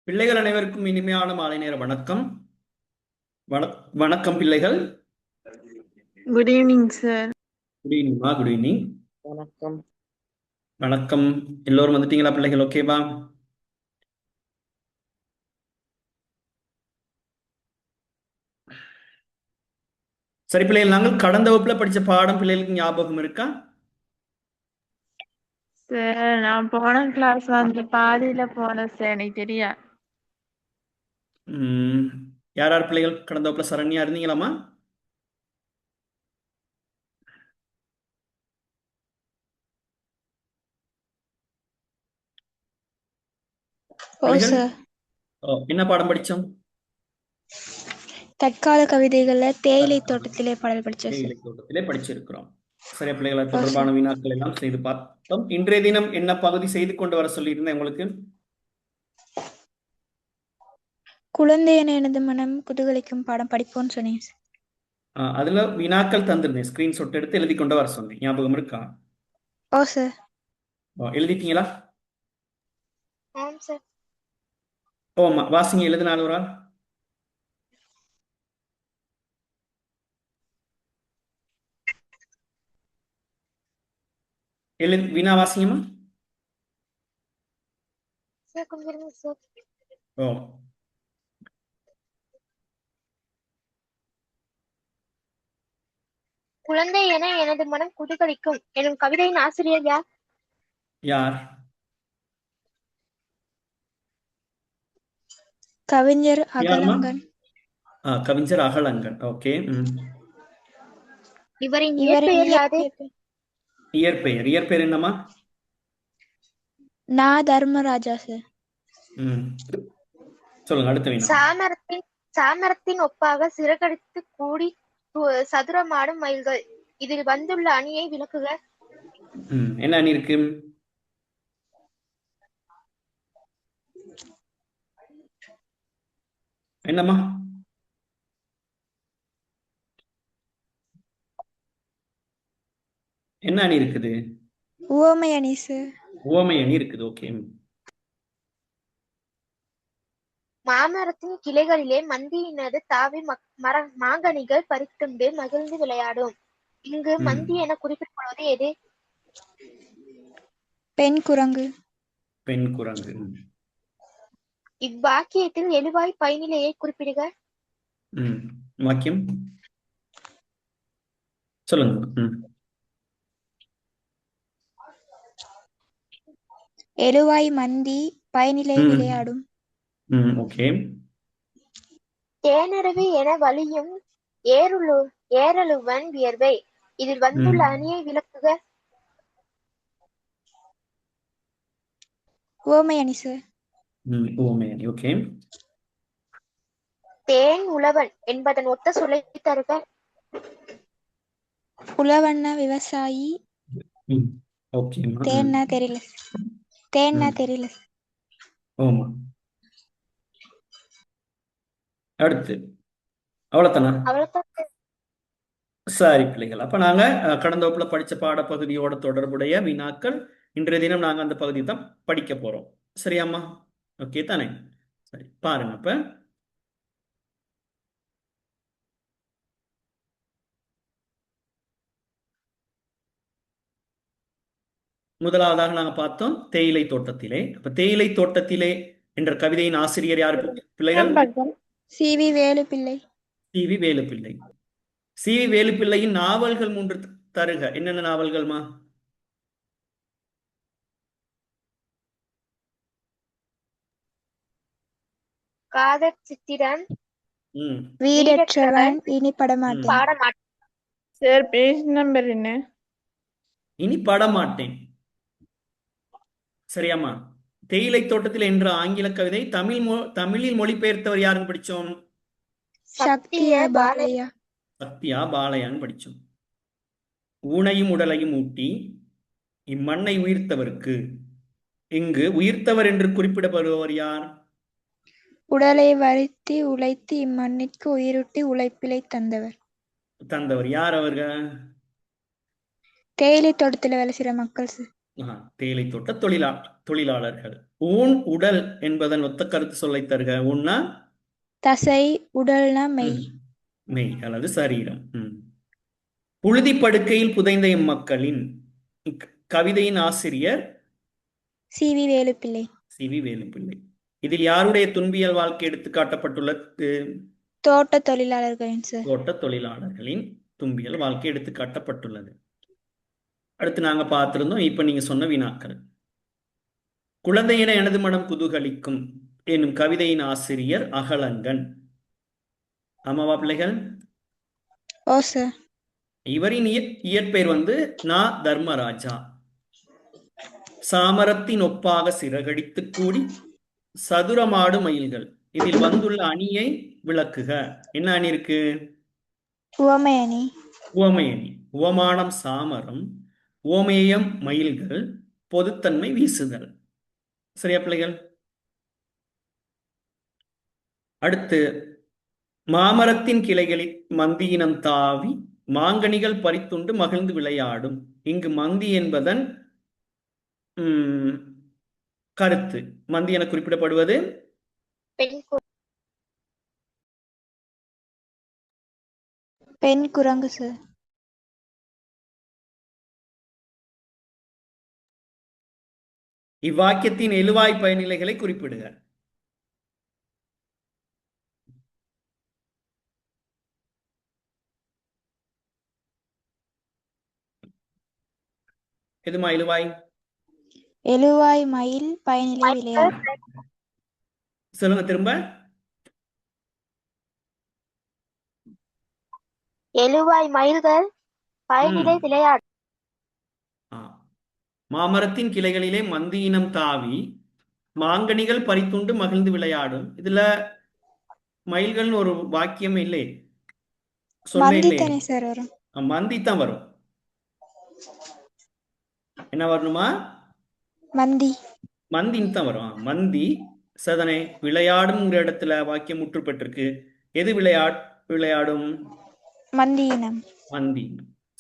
பிள்ளைகள் அனைவருக்கும் இனிமையான மாலை நேர வணக்கம். வணக்கம் பிள்ளைகள். Good evening sir. குட் ஈவினிங்மா, குட் ஈவினிங். வணக்கம். வணக்கம். எல்லோரும் வந்துட்டீங்களா பிள்ளைகள்? ஓகேவா? சரி பிள்ளைகள், நாங்கள் கடந்த வகுப்புல படிச்ச பாடம் பிள்ளைகளுக்கு ஞாபகம் இருக்கா? சார் நான் போன கிளாஸ் வந்து பாதியில போனேன் சார், எனக்கு தெரியா. ம், யார் யார் பிள்ளைகள் கடந்த வகுப்புல? சரண்யா இருந்தீங்களாமா? ஓ பிள்ளைகள், சார், என்ன பாடம் படிச்சோம்? தற்கால கவிதைகள்ல தேயிலை தோட்டத்திலே பாடல் படிச்சேன் சார். தேயிலை தோட்டத்திலே படிச்சிருக்கிறோம். சரியா பிள்ளைகளை? ஓ தொடர்பான சார், வினாக்கள் எல்லாம் செய்து பார்த்தோம். இன்றைய தினம் என்ன பகுதி செய்து கொண்டு வர சொல்லியிருந்தேன் உங்களுக்கு? குழந்தை என எனது மனம் குதூகலிக்கும் பாடம் படிப்போம்னு சொன்னீங்க சார். அதுல வினாக்கள் தந்திருந்தேன், ஸ்கிரீன்ஷாட் எடுத்து எழுதி கொண்டு வர சொன்னேன். ஞாபகம் இருக்கா? ஓ சார். எழுதிட்டீங்களா? ஆம் சார். ஓமா, வாசிங்க. எழுதினால ஒரு ஆள். வினா வாசிங்கம்மா. சார் கொஞ்சம் இருங்க சார். ஓ, குழந்தை என எனது மனம் குதூகலிக்கும் எனும் கவிதையின் ஆசிரியர் யார்? யார்? கவிஞர் யாருமா? அகலங்கன். கவிஞர் அகலங்கன். ஓகே. இவரின் இயற்பெயர் யாது? இயற்பெயர் இயற்பெயர் என்னம்மா? நா தர்மராஜா சார். சொல்லுங்க, அடுத்த வினா. சாமரத்தின் ஒப்பாக சிறகடித்து கூடி சதுரமாடும் மயில்கள். இதில் வந்துள்ள அணியை விளக்குக. என்ன அணி இருக்கு? என்னம்மா? என்ன அணி இருக்குது? உவமை அணி சார். உவமை அணி இருக்குது. ஓகே. மாமரத்தின் கிளைகளிலே மந்தியினது தாவி மாங்கனிகள் பறித்துண்டு மகிழ்ந்து விளையாடும். இங்கு மந்தி என குறிப்பிடப்படுவது எது? பெண் குரங்கு. பெண் குரங்கு. இவ்வாக்கியத்தில் எழுவாய் பயனிலையை குறிப்பிடுக. வாக்கியம் சொல்லுங்க. எழுவாய் மந்தி பயனிலை விளையாடும். ஓகே. தேனருவி என வலியும் ஏரலுவன் வியர்வை. இதில் வந்துள்ள அணியை விளக்குக. ஓமை அணி சார். ஓமை அணி. ஓகே. தேன் உழவன் என்பதன் ஒத்த சொல்லை தருக. உழவன்னா விவசாயி. ஓகே. தேன்னா தெரியல. தெரியல. ஓமா. அடுத்து அவ்வளவுதானா? சரி பிள்ளைகள், அப்ப நாங்க கடந்த வகுப்புல படிச்ச பாடப்பகுதியோட தொடர்புடைய வினாக்கள் இன்றைய தினம் நாங்க அந்த பகுதியை தான் படிக்க போறோம். சரியாம்மா? ஓகே தானே? சரி, பாருங்க. அப்ப முதலாவதாக நாங்க பார்த்தோம் தேயிலை தோட்டத்திலே. அப்ப தேயிலை தோட்டத்திலே என்ற கவிதையின் ஆசிரியர் யார் பிள்ளைகள்? C V. Velupillai. C V. Velupillai. C V. வேலுப்பிள்ளையின் நாவல்கள் 3 தருக. என்னென்ன நாவல்கள்மா? காதற் சித்திரம், வீடற்றவன், இனி படமாட்டேன். சார் பேஜ் நம்பர் என்ன? இனி படமாட்டேன். சரியாம்மா? தேயிலை தோட்டத்தில் என்ற ஆங்கில கவிதை தமிழில் மொழிபெயர்த்தவர் யாருன்னு படிச்சோம்? சக்திய பாலையா. சத்யா பாலையான்னு படிச்சோம். ஊனையும் உடலையும் ஊட்டி இம்மண்ணை உயிர்த்தவருக்கு. இங்கு உயிர்த்தவர் என்று குறிப்பிடப்படுபவர் யார்? உடலை வருத்தி உழைத்து இம்மண்ணிற்கு உயிரூட்டி உழைப்பிலை தந்தவர் யார் அவர்கள்? தேயிலை தோட்டத்துல வேலை செய்யற மக்கள் சார். தேயிலை தோட்ட தொழிலாளர்கள். ஊன் உடல் என்பதன் ஒத்த கருத்து சொல்லை தருக. ஊன்னா தசை, உடல்னா மெய். மெய் அல்லது சரீரம். புழுதி படுக்கையில் புதைந்த எம்மக்களின் கவிதையின் ஆசிரியர் சி.வி. வேலுப்பிள்ளை. சி.வி. வேலுப்பிள்ளை. இதில் யாருடைய துன்பியல் வாழ்க்கை எடுத்து காட்டப்பட்டுள்ளது? தோட்ட தொழிலாளர்களின் சார். தோட்ட தொழிலாளர்களின் துன்பியல் வாழ்க்கை எடுத்து காட்டப்பட்டுள்ளது. அடுத்து நாங்க பார்த்திருந்தோம். இப்ப நீங்க சொன்ன வினாக்கள். குழந்தையின எனது மனம் குதூகலிக்கும் என்னும் கவிதையின் ஆசிரியர் அகலங்கன். ஆமாவா பிள்ளைகள்? ஓ சார். இவரின் இயற்பெயர் நா. தர்மராஜா. சாமரத்தின் ஒப்பாக சிறகடித்து கூடி சதுரமாடு மயில்கள். இதில் வந்துள்ள அணியை விளக்குக. என்ன அணி இருக்கு? உவமை அணி. உவமை அணி. உவமானம் சாமரம், ஓமேயம் மயில்கள், பொதுத்தன்மை வீசுதல். சரியா பிள்ளைகள்? அடுத்து மாமரத்தின் கிளைகளில் மந்தியினம் தாவி மாங்கனிகள் பறித்துண்டு மகிழ்ந்து விளையாடும். இங்கு மந்தி என்பதன் கருத்து. மந்தி என குறிப்பிடப்படுவது பெண் குரங்கு சார். இவ்வாக்கியத்தின் எழுவாய் பயனிலைகளை குறிப்பிடுக. எதுமா எழுவாய்? எழுவாய் மயில் பயனிலை விளையாடு. சொல்லுங்க திரும்ப. எழுவாய் மயில்கள் பயனிலை விளையாடு. மாமரத்தின் கிளைகளிலே மந்தியினம் தாவி மாங்கனிகள் பறித்துண்டு மகிழ்ந்து விளையாடும். இதுல மயில்கள்னு ஒரு வாக்கியம் இல்லை, சொல்ல இல்லை. மந்தி தான் வரும். என்ன வரணுமா? மந்தி. மந்தின்னு தான் வரும். மந்தி சதனை விளையாடும் இடத்துல வாக்கியம் முற்று பெற்றிருக்கு. எது விளையாடும்? மந்தி இனம். மந்தி.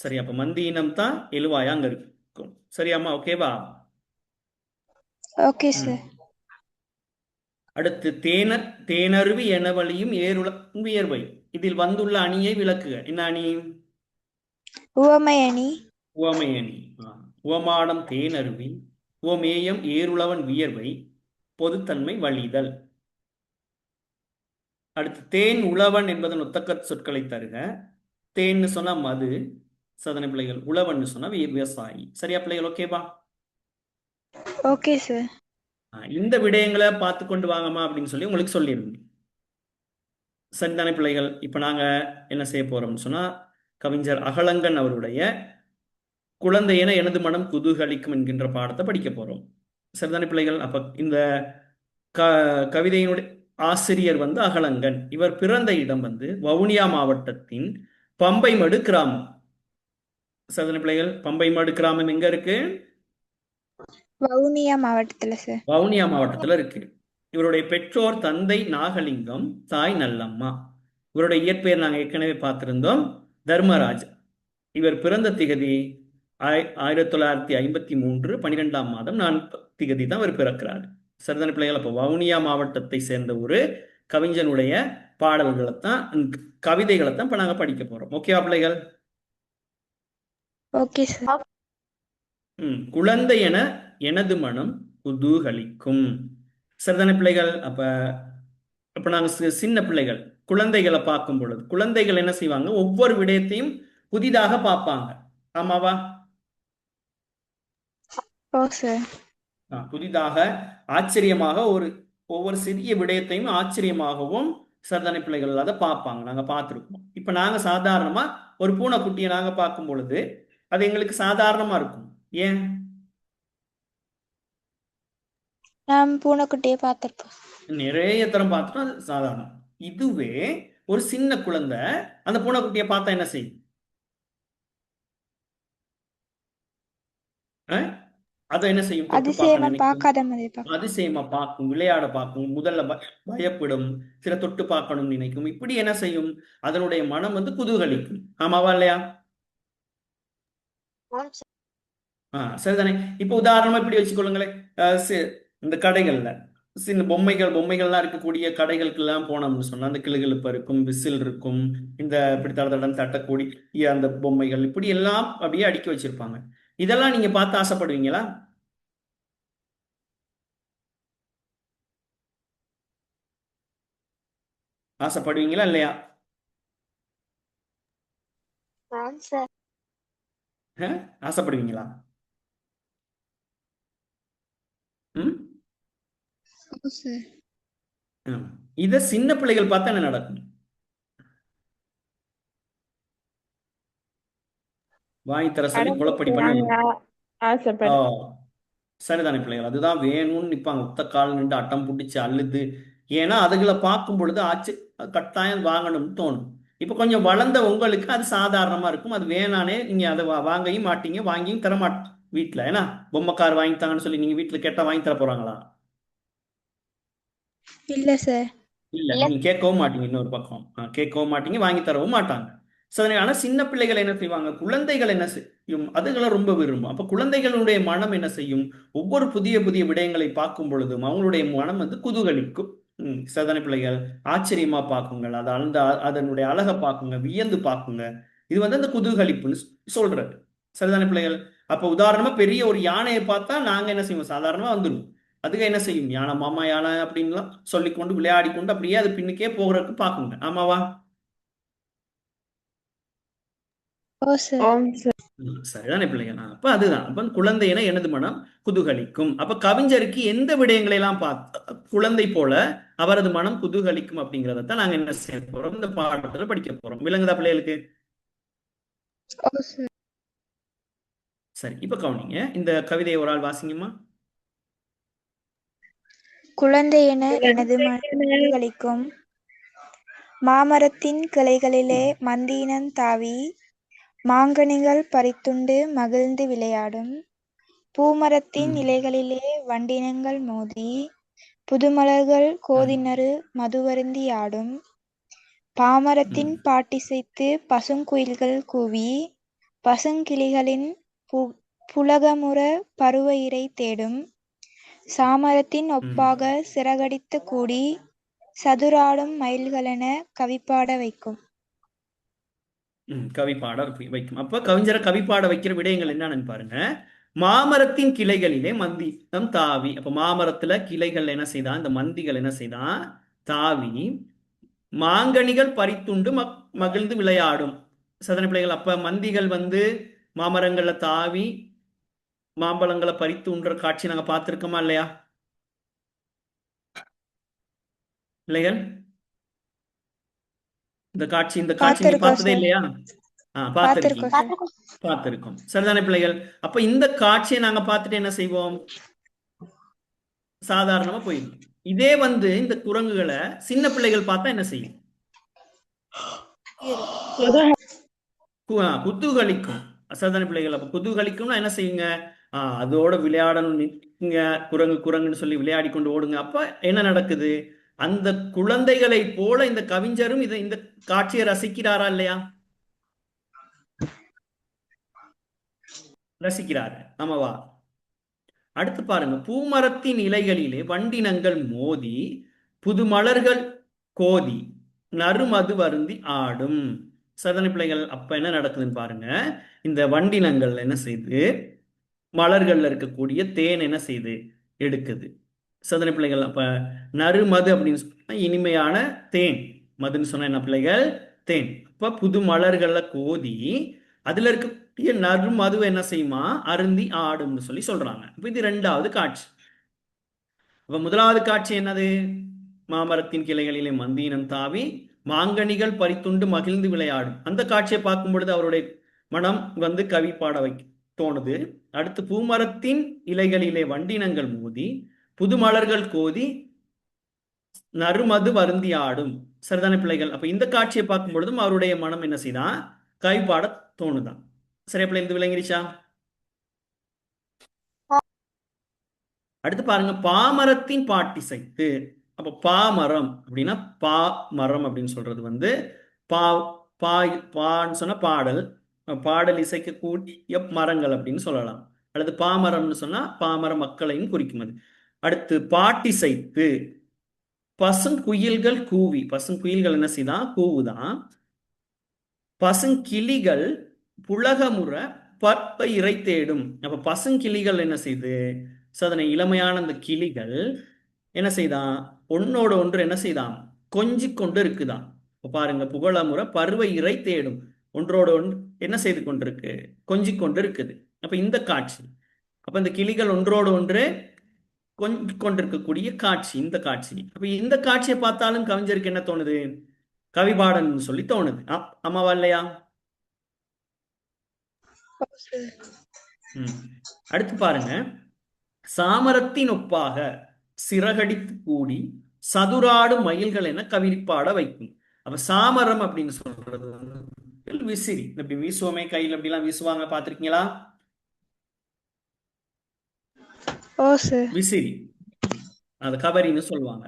சரி, அப்ப மந்தி இனம் தான் எழுவாயா அங்க இருக்கும். சரியாமா? ஓகேவா? Okay sir. அடுத்து தேனருவி எனவழியும் ஏருளம் வியர்வை. இதில் வந்துள்ள அணியை விளக்குக. என்ன அணி? உவமை அணி. உவமை அணி. உவமானம் தேனருவி, உவமேயம் ஏருளவன் வியர்வை, பொதுத்தன்மை வழிதல். அடுத்து தேன் உழவன் என்பதன் ஒத்தக்கத் சொற்களை தருக. தேன்னு சொன்னா மது, சதனை பிள்ளைகள். உழவன் சொன்னா விவசாயி. சரியா பிள்ளைகள்? ஓகேவா? Okay sir. இந்த விடயங்களை பார்த்து கொண்டு வாங்கம்மா அப்படின்னு சொல்லி உங்களுக்கு சொல்லியிருந்தேன். சரிதானே பிள்ளைகள்? இப்ப நாங்க என்ன செய்ய போறோம்னு சொன்னா, கவிஞர் அகலங்கன் அவருடைய குழந்தையென எனது மனம் குதூகலிக்கும் என்கின்ற பாடத்தை படிக்க போறோம். சரிதானே பிள்ளைகள்? அப்ப இந்த கவிதையினுடைய ஆசிரியர் அகலங்கன். இவர் பிறந்த இடம் வவுனியா மாவட்டத்தின் பம்பைமடு கிராமம். சரிதானே பிள்ளைகள்? பம்பைமடு கிராமம் எங்க இருக்கு? வவுனியா மாவட்டத்துல சார். வவுனியா மாவட்டத்துல இருக்கு. இவருடைய பெற்றோர் தந்தை நாகலிங்கம், தாய் நல்லம்மா. இவருடைய இயற்பெயர் நாங்க ஏற்கனவே பார்த்திருந்தோம், தர்மராஜ். இவர் பிறந்த திகதி 1953 12ஆம் மாதம் 4 திகதி தான் இவர் பிறக்கிறார். சரிதான பிள்ளைகள்? அப்போ வவுனியா மாவட்டத்தை சேர்ந்த ஒரு கவிஞனுடைய பாடல்களைத்தான், கவிதைகளைத்தான் இப்ப நாங்க படிக்க போறோம். ஓகேவா பிள்ளைகள்? Okay sir. குழந்தை என எனது மனம் குதூகலிக்கும். சரிதான பிள்ளைகள்? அப்ப நாங்க சின்ன பிள்ளைகள், குழந்தைகளை பார்க்கும் பொழுது குழந்தைகள் என்ன செய்வாங்க? ஒவ்வொரு விடயத்தையும் புதிதாக பார்ப்பாங்க. ஆமாவா? புதிதாக ஆச்சரியமாக ஒவ்வொரு சிறிய விடயத்தையும் ஆச்சரியமாகவும் சரிதான பிள்ளைகள் அதை பார்ப்பாங்க. நாங்க பார்த்துருக்கோம். இப்ப நாங்க சாதாரணமா ஒரு பூனைக்குட்டியை நாங்க பார்க்கும் பொழுது அது எங்களுக்கு சாதாரணமா இருக்கும். ஏன்? நாம் பூனைக்குட்டியை பார்த்திருப்போம், நிறைய தரம் பார்த்துட்டோம், அது சாதாரணம். இதுவே ஒரு சின்ன குழந்தை அந்த பூனைக்குட்டியை பார்த்தா என்ன செய்யும்? அதை என்ன செய்யும்? அதிசயமா பார்க்கும், விளையாட பார்க்கும், முதல்ல பயப்படும், சில தொட்டு பார்க்கணும் நினைக்கும். இப்படி என்ன செய்யும்? அதனுடைய மனம் குதூகலிக்கும். ஆமாவா இல்லையா? சரிதானே. இப்போ உதாரணமா இப்படி வச்சுக்கொள்ளுங்களேன். இந்த கடைகள்ல சின்ன பொம்மைகள்லாம் இருக்கக்கூடிய கடைகளுக்கெல்லாம் போனோம்னு சொன்னா அந்த கிளுகிளுப்பு இருக்கும், விசில் இருக்கும், இந்த இப்படி தடதடன் தட்டக்கூடிய அந்த பொம்மைகள் இப்படி எல்லாம் அப்படியே அடுக்கி வச்சிருப்பாங்க. இதெல்லாம் நீங்க பார்த்து ஆசைப்படுவீங்களா? ஆசைப்படுவீங்களா இல்லையா? சார். ஆசைப்படுவீங்களா? ம் ஓ சார். இத சின்ன பிள்ளைகள் பார்த்தா என்ன நடக்கும்? வாங்கி தர சொல்லி அடம் குழப்படி பண்ணி பிடிக்கிறாங்க, ஓ ஆசைப்படு. சரிதானே பிள்ளைகள், அதுதான் வேணும்னு நிற்பாங்க. ஒத்த கால் நின்று அட்டம் பிடிச்சி அழுது. ஏன்னா அதுகளை பார்க்கும் பொழுது கட்டாயம் வாங்கணும்னு தோணும். இப்போ கொஞ்சம் வளர்ந்த உங்களுக்கு அது சாதாரணமா இருக்கும். அது வேணானே நீங்க அதை வாங்கவும் மாட்டீங்க, வாங்கியும் தர மாட்டீங்க வீட்டில். ஏன்னா பொம்மை கார் வாங்கி தாங்கன்னு சொல்லி நீங்க வீட்டில் கேட்டால் வாங்கி தர போறாங்களா? இல்ல சார். இல்ல, இல்ல. நீங்க கேட்கவும் மாட்டீங்க. இன்னொரு பக்கம் கேட்கவும் மாட்டீங்க, வாங்கி தரவும் மாட்டாங்க. சரி, ஆனா சின்ன பிள்ளைகள் என்ன செய்வாங்க, குழந்தைகள் என்ன செய்யும், அதுகளை ரொம்ப விரும்பும். அப்ப குழந்தைகளுடைய மனம் என்ன செய்யும், ஒவ்வொரு புதிய புதிய விடயங்களை பார்க்கும் பொழுதும் அவங்களுடைய மனம் வந்து குதூகலிக்கும். சதான பிள்ளைகள் ஆச்சரியமா பார்க்குங்கள், அது அந்த அதனுடைய அழகை பார்க்குங்க, வியந்து பார்க்குங்க. இது வந்து அந்த குதூகலிப்புன்னு சொல்றது. சரிதான பிள்ளைகள். அப்ப உதாரணமா பெரிய ஒரு யானையை பார்த்தா நாங்க என்ன செய்வோம், சாதாரணமா வந்துடும். அதுக்கு என்ன செய்யும், யானை மாமா யானை அப்படின்லாம் சொல்லிக்கொண்டு விளையாடி கொண்டு அப்படியே அது பின்னுக்கே போகிறதுக்கு பார்க்குங்க. ஆமாவா? ஓ சார். ஓம் சார். சரிதானே பிள்ளைங்க. அப்ப அதுதான், அப்ப குழந்தையின எனது மனம் குதூகலிக்கும். அப்ப கவிஞருக்கு எந்த விடயங்களை எல்லாம் பார்த்து குழந்தை போல அவரது மனம் குதூகலிக்கும் அப்படிங்கிறத தான் நாங்க என்ன செய்ய போறோம், இந்த பாடத்துல படிக்க போறோம். விளங்குதா பிள்ளைகளுக்கு? ஓ சார். சரி, இப்ப கவனிங்க. இந்த கவிதையை ஒரு ஆள் வாசிங்கம்மா. குழந்தை என எனது மனங்களிக்கும் மாமரத்தின் கிளைகளிலே மந்தியினம் தாவி மாங்கனிகள் பறித்துண்டு மகிழ்ந்து விளையாடும். பூமரத்தின் இலைகளிலே வண்டினங்கள் மோதி புதுமலர்கள் கோதினரு மதுவருந்தி ஆடும். பாமரத்தின் பாட்டிசைத்து பசுங்குயில்கள் கூவி பசுங்கிளிகளின் புலகமுற பருவ இரை தேடும். சாமரத்தின் ஒப்பாக சிறகடித்து கூடி சதுராடும் மயில்களென கவிப்பாட வைக்கும். கவிப்பாட வைக்கும். அப்ப கவிஞரை கவிப்பாட வைக்கிற விடயங்கள் என்னன்னு பாருங்க. மாமரத்தின் கிளைகளிலே மந்தினம் தாவி. அப்ப மாமரத்துல கிளைகள் என்ன செய்தான், இந்த மந்திகள் என்ன செய்தான், தாவி மாங்கனிகள் பறித்துண்டு மகிழ்ந்து விளையாடும். சதன பிள்ளைகள். அப்ப மந்திகள் வந்து மாமரங்கள்ல தாவி மாம்பழங்களை பறித்து உண்ற காட்சி நாங்க பார்த்திருக்கோமா இல்லையா பிள்ளைகள்? இந்த காட்சி நீங்க பார்த்ததே இல்லையா? பார்த்திருக்கோம். சரிதானே பிள்ளைகள். அப்ப இந்த காட்சியை நாங்க பார்த்துட்டு என்ன செய்வோம், சாதாரணமா போயிடும். இதே வந்து இந்த குரங்குகளை சின்ன பிள்ளைகள் பார்த்தா என்ன செய்யும், குதூகலிக்கும். சரிதானே பிள்ளைகள். அப்ப குதூகலிக்கும்னா என்ன செய்யுங்க, அதோட விளையாடணும், நிற்குங்க, குரங்குன்னு சொல்லி விளையாடி கொண்டு ஓடுங்க. அப்ப என்ன நடக்குது, அந்த குழந்தைகளை போல இந்த கவிஞரும் இந்த காட்சியை ரசிக்கிறாரா இல்லையா? ரசிக்கிறாரு. ஆமாவா? அடுத்து பாருங்க. பூமரத்தின் இலைகளிலே வண்டினங்கள் மோதி புது மலர்கள் கோதி நறுமது வருந்தி ஆடும். சதனை பிள்ளைகள். அப்ப என்ன நடக்குதுன்னு பாருங்க. இந்த வண்டினங்கள் என்ன செய்து மலர்கள்ல இருக்கக்கூடிய தேன் என்ன செய்து எடுக்குது. சதனை பிள்ளைகள். அப்ப நறுமது அப்படின்னு சொன்னா இனிமையான தேன். மதுன்னு சொன்ன என்ன பிள்ளைகள், தேன். அப்ப புது மலர்கள்ல கோதி அதுல இருக்கக்கூடிய நறுமதுவை என்ன செய்யுமா, அருந்தி ஆடும்னு சொல்லி சொல்றாங்க. இப்ப இது ரெண்டாவது காட்சி. அப்ப முதலாவது காட்சி என்னது, மாமரத்தின் கிளைகளிலே மந்தியினம் தாவி மாங்கனிகள் பறித்துண்டு மகிழ்ந்து விளையாடும். அந்த காட்சியை பார்க்கும் பொழுது அவருடைய மனம் வந்து கவி பாட தோணுது. அடுத்து பூமரத்தின் இலைகளிலே வண்டினங்கள் மோதி புது மலர்கள் கோதி நறுமது வருந்தி ஆடும். சரிதான பிள்ளைகள். அப்ப இந்த காட்சியை பார்க்கும் பொழுதும் அவருடைய மனம் என்ன செய்தான், கவி பாட தோணுதான். சரியா பிள்ளை, இது விளங்கிருச்சா? அடுத்து பாருங்க. பாமரத்தின் பாட்டிசைத்து. அப்ப பாமரம் அப்படின்னா பா மரம் அப்படின்னு சொல்றது வந்து பா பான்னு சொன்ன பாடல், பாடல் இசைக்க கூடிய மரங்கள் அப்படின்னு சொல்லலாம். அல்லது பாமரம்னு சொன்னா பாமர மக்களையும் குறிக்கும் அது. அடுத்து பாட்டிசைத்து பசுங்குயில்கள் கூவி, பசுங்குயில்கள் என்ன செய்தான்? கூவுதான். பசுங்கிளிகள் புலகமுற பற்ப இரை தேடும். அப்ப பசுங்கிளிகள் என்ன செய்யுது? அதனை இளமையான அந்த கிளிகள் என்ன செய்தான்? ஒன்னோட ஒன்று என்ன செய்தான்? கொஞ்சி கொண்டு இருக்குதான். இப்ப பாருங்க, புகழமுற பருவ இரை தேடும், ஒன்றோட ஒன்று என்ன செய்து கொண்டிருக்கு? கொஞ்சி கொண்டு இருக்குது. அப்ப இந்த காட்சி, அப்ப இந்த கிளிகள் ஒன்றோடு ஒன்று கொஞ்சி கொண்டிருக்கக்கூடிய காட்சி இந்த காட்சி. அப்ப இந்த காட்சியை பார்த்தாலும் கவிஞருக்கு என்ன தோணுது? கவிபாடன் சொல்லி தோணுது. ஆமாவா இல்லையா? அடுத்து பாருங்க, சாமரத்தின் ஒப்பாக சிறகடித்து கூடி சதுராடு மயில்கள் என கவிப்பாட வைக்கும். அப்ப சாமரம் அப்படின்னு சொல்றது விசிறி. இப்படி வீசுவோமே, கையில் அப்படிலாம் வீசுவாங்க, பார்த்திருக்கீங்களா? விசிறி, அது கவரின்னு சொல்லுவாங்க.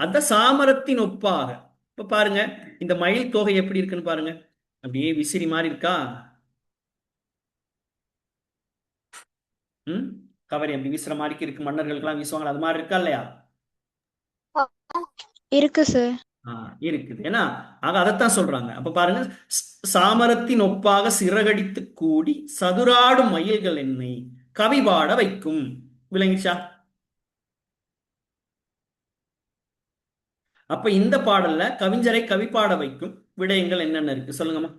அத சாமரத்தின் ஒப்பாக. இப்ப பாருங்க, இந்த மயில் தொகை எப்படி இருக்குன்னு பாருங்க. அப்படியே விசிறி மாதிரி இருக்கா? கவரி அப்படி வீசுற மாதிரி இருக்கு. மன்னர்களுக்கெல்லாம் வீசுவாங்க, அது மாதிரி இருக்கா இல்லையா? இருக்கு சார். இருக்குது. ஏன்னா அதைத்தான் சொல்றாங்க. அப்ப பாருங்க, சாமரத்தின் ஒப்பாக சிறகடித்து கூடி சதுராடும் மயில்கள் என்னை கவிபாட வைக்கும். விளங்கிச்சா? அப்ப இந்த பாடல்ல கவிஞரை கவிப்பாட வைக்கும் விடயங்கள் என்னென்ன இருக்கு சொல்லுங்கம்மா.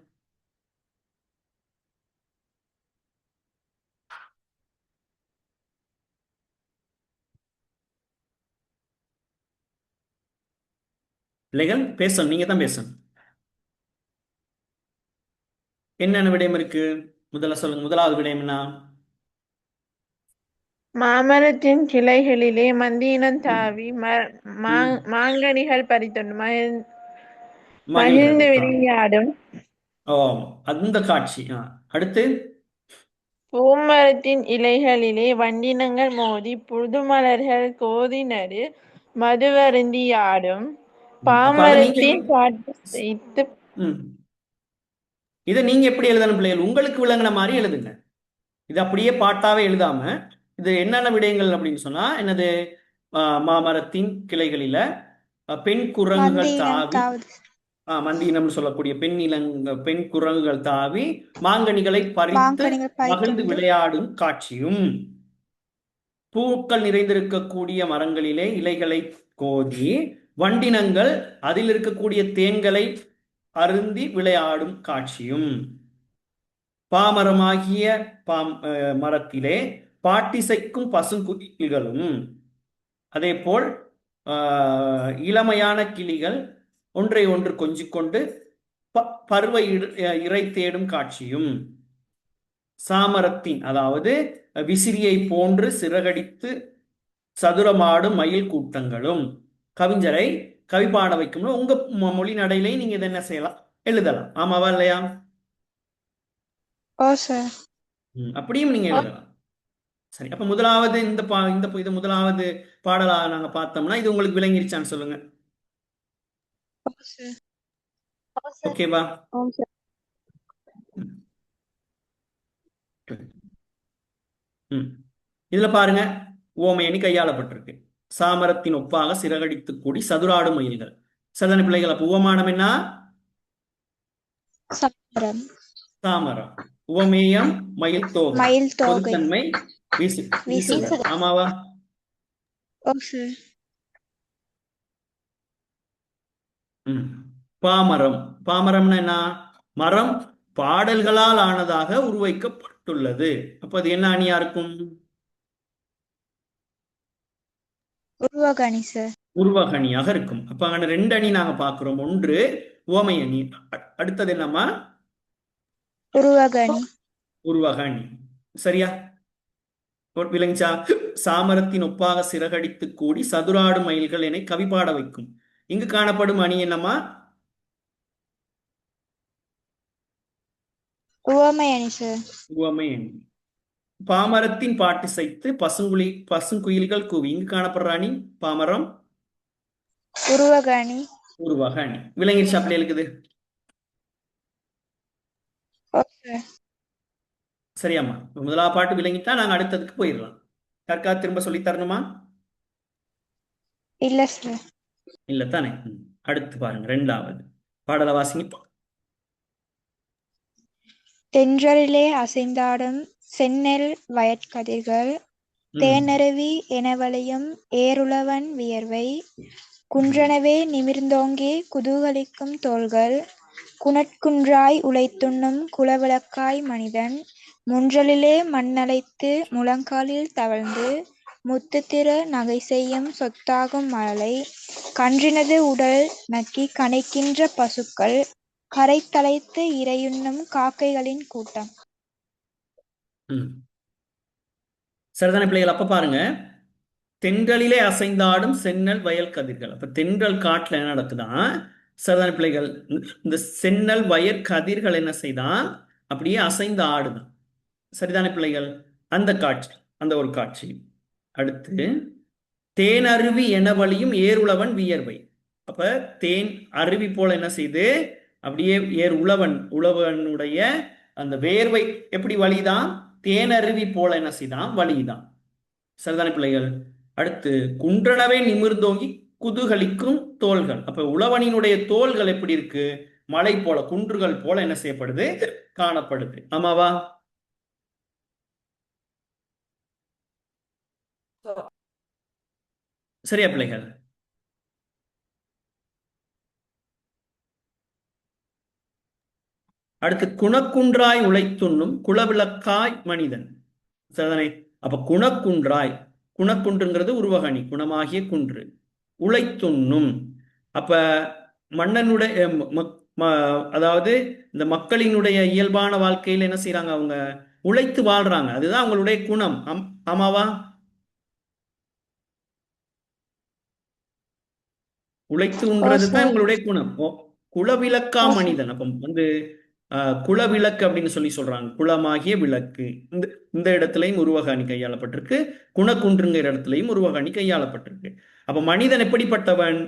பிள்ளைகள் பேசணும், நீங்க தான் பேசணும். என்னென்ன விடயம் இருக்கு முதல்ல சொல்லுங்க. முதலாவது விடயம் என்ன? மாமரத்தின் கிளைகளிலே மந்தியினம் தாவி மாங்கனிகள் பறித்துண்டு மகிழ்ந்து விளையாடும். அந்த காட்சி. அடுத்து, பூமரத்தின் இலைகளிலே வண்டினங்கள் மோதி புதுமலர்கள் கோதி நடு மதுவருந்தி ஆடும். பாமரத்தின் பாட்டு. இதை நீங்க எப்படி எழுதணும் பிள்ளைகள்? உங்களுக்கு விளங்கின மாதிரி எழுதுங்க. இது அப்படியே பாட்டாவே எழுதாம, இது என்னென்ன விடயங்கள் அப்படின்னு சொன்னா என்னது? மாமரத்தின் கிளைகளில பெண் குரங்குகள் தாவி, மந்தியினம் சொல்லக்கூடிய பெண் குரங்குகள் தாவி மாங்கனிகளை பறித்து மகிழ்ந்து விளையாடும் காட்சியும், பூக்கள் நிறைந்திருக்கக்கூடிய மரங்களிலே இலைகளை கோதி வண்டினங்கள் அதில் இருக்கக்கூடிய தேன்களை அருந்தி விளையாடும் காட்சியும், பாமரமாகிய மரத்திலே பாட்டிசைக்கும் பசுங்குயில்களும், அதே போல் இளமையான கிளிகள் ஒன்றை ஒன்று கொஞ்சிக்கொண்டு பருவ இரை தேடும் காட்சியும், சாமரத்தின் அதாவது விசிறியை போன்று சிறகடித்து சதுரமாடும் மயில் கூட்டங்களும் கவிஞரை கவிப்பாட வைக்கும்னு உங்க மொழி நடையிலே நீங்க இதை என்ன செய்யலாம்? எழுதலாம். ஆமாவா இல்லையா? அப்படியும் நீங்க எழுதலாம். சரி, அப்ப முதலாவது இந்த முதலாவது பாடலா நாங்க பார்த்தோம்னா இது உங்களுக்கு விளங்கிருச்சான்னு சொல்லுங்க. ஓகேவா? இதுல பாருங்க, ஓமையணி கையாளப்பட்டிருக்கு. சாமரத்தின் ஒப்பாக சிறகடித்து கூடி சதுராடும் மயில்கள். சதன பிள்ளைகள், அப்ப உவமானம் என்ன? சாமரம். உவமேயம் மயில் தோகை. பொதுத்தன்மை வீசுக. ஆமாவா? பாமரம். பாமரம்னா என்ன? மரம் பாடல்களால் ஆனதாக உருவாக்கப்பட்டுள்ளது. அப்ப அது என்ன அணியா இருக்கும்? உருவகணியாக இருக்கும். அப்ப அங்க 2 அணி நாங்க பாக்குறோம். ஒன்று உவமை அணி, அடுத்தது என்னமா? உருவகணி. சரியா? விளங்கிச்சா? சாமரத்தின் ஒப்பாக சிறகடித்து கூடி சதுராடும் மயில்கள் என கவிப்பாட வைக்கும். இங்கு காணப்படும் அணி என்னமா? உவமை அணி. பாமரத்தின் பாட்டு சைத்து பசுங்குயில்கள் கூவி. இங்கு காணப்படுற அணி பாமரம், உருவகணி. விளங்கிடுச்சு? அப்படியே இருக்குது. சரியாம்மா? முதலாவது பாட்டு விளங்கிட்டா நாங்க அடுத்ததுக்கு போயிடலாம். யாருக்கா திரும்ப சொல்லி தரணுமா? இல்ல சார். இல்ல தானே? அடுத்து பாருங்க, ரெண்டாவது பாடலை வாசிங்க. தென்றலிலே அசைந்தாடும் செந்நெல் வயற்கதிர்கள் தேனருவி எனவழியும் ஏருளவன் வியர்வை குன்றெனவே நிமிர்ந்தோங்கி குதூகலிக்கும் தோள்கள் குணற்குன்றாய் உழைத்துண்ணும் குலவிளக்காய் மனிதன் முன்றலிலே மண்ணலைத்து முழங்காலில் தவழ்ந்து முத்துத்திர நகை செய்யும் சொத்தாகும் மழலை கன்றினது உடல் நக்கி கனைக்கின்ற பசுக்கள் கரைத்தலைத்து இரையுண்ணும் காக்கைகளின் கூட்டம். சரிதானே பிள்ளைகள்? அப்ப பாருங்க, தென்றலிலே அசைந்தாடும் செந்நெல் வயல் கதிர்கள். அப்ப தென்றல் காட்டுல என்ன நடக்குதான்? சரிதானே பிள்ளைகள்? இந்த செந்நெல் வயற் கதிர்கள் என்ன செய்தான்? அப்படியே அசைந்து ஆடுதான். சரிதானே பிள்ளைகள்? அந்த காட்சி, அந்த ஒரு காட்சி. அடுத்து தேன் அருவி என வழியும் ஏருளவன் வியர்வை. அப்ப தேன் அருவி போல என்ன செய்து அப்படியே உழவனுடைய அந்த வேர்வை எப்படி வழிதான்? தேன் அருவி போல என்ன செய்தான்? வழிதான். சரிதானே பிள்ளைகள்? அடுத்து குன்றனவே நிமிர்ந்தோங்கி குதூகலிக்கும் தோள்கள். அப்ப உழவனினுடைய தோள்கள் எப்படி இருக்கு? மலை போல, குன்றுகள் போல என்ன செய்யப்படுது? காணப்படுது. ஆமாவா? சரியா பிள்ளைகள்? அடுத்து குணக்குன்றாய் உழைத்துண்ணும் குலவிளக்காய் மனிதன். சரிதானே? அப்ப குணக்குன்றாய், குணக்குன்றுங்கிறது உருவகணி, குணமாகிய குன்று. உழைத்துண்ணும், அப்ப மன்னனுடைய அதாவது இந்த மக்களினுடைய இயல்பான வாழ்க்கையில் என்ன செய்யறாங்க? அவங்க உழைத்து வாழ்றாங்க. அதுதான் அவங்களுடைய குணம். ஆமாவா? உழைத்து உண்றதுதான் உங்களுடைய குணம். குலவிளக்கா மனிதன். அப்ப குலவிளக்கு அப்படின்னு சொல்றாங்க. குலமாகிய விளக்கு. இந்த இந்த இடத்துலையும் உருவகாணி கையாளப்பட்டிருக்கு. குணக்குன்றுங்கிற இடத்துலையும் உருவகாணி கையாளப்பட்டிருக்கு. அப்ப மனிதன் எப்படிப்பட்டவன்?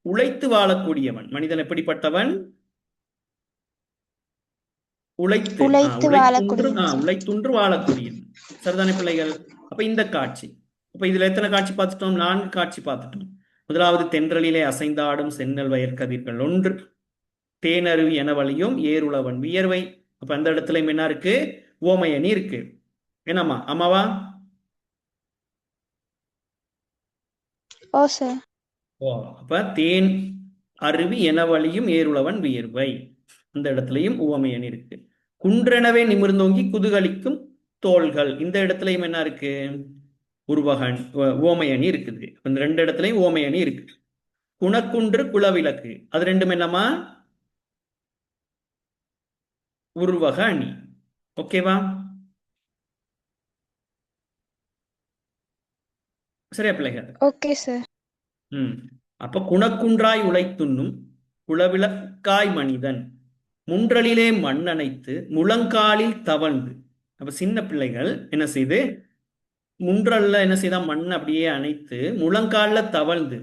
உழைத்து வாழக்கூடியவன். மனிதன் எப்படிப்பட்டவன்? உழைத்துன்று வாழக்கூடியவன். சரிதானே பிள்ளைகள்? அப்ப இந்த காட்சி. அப்ப இதுல எத்தனை காட்சி பார்த்துட்டோம்? 4 காட்சி பார்த்துட்டோம். முதலாவது தென்றலிலே அசைந்தாடும் செந்நெல் வயற்கதிர்கள் ஒன்று, தேனருவி என வழியும் ஏருளவன் வியர்வை. அப்ப அந்த இடத்துல என்ன இருக்கு? ஓமையணி இருக்கு. என்னம்மா? ஆமாவா? அப்ப தேன் அருவி என வழியும் ஏருளவன் வியர்வை, அந்த இடத்துலயும் உவமையணி இருக்கு. குன்றெனவே நிமிர்ந்தோங்கி குதூகலிக்கும் தோள்கள், இந்த இடத்துலயும் என்ன இருக்கு? உருவகன் ஓமையணி இருக்குது. இந்த 2 இடத்துலயும் ஓமையணி இருக்கு. குணக்குன்று குலவிளக்கு, அது ரெண்டும் என்னமா? உருவக அணி. ஓகேவா? சரியா பிள்ளைகள்? Okay sir. அப்ப குணக்குன்றாய் உழைத்துண்ணும் குலவிளக்காய் மனிதன் முன்றலிலே மண்ணனைத்து முழங்காலில் தவழ்ந்து. அப்ப சின்ன பிள்ளைகள் என்ன செய்து முன்றல்ல என்ன செய்தா? மண் அப்படியே அணைத்து முழங்கால தவழ்ந்து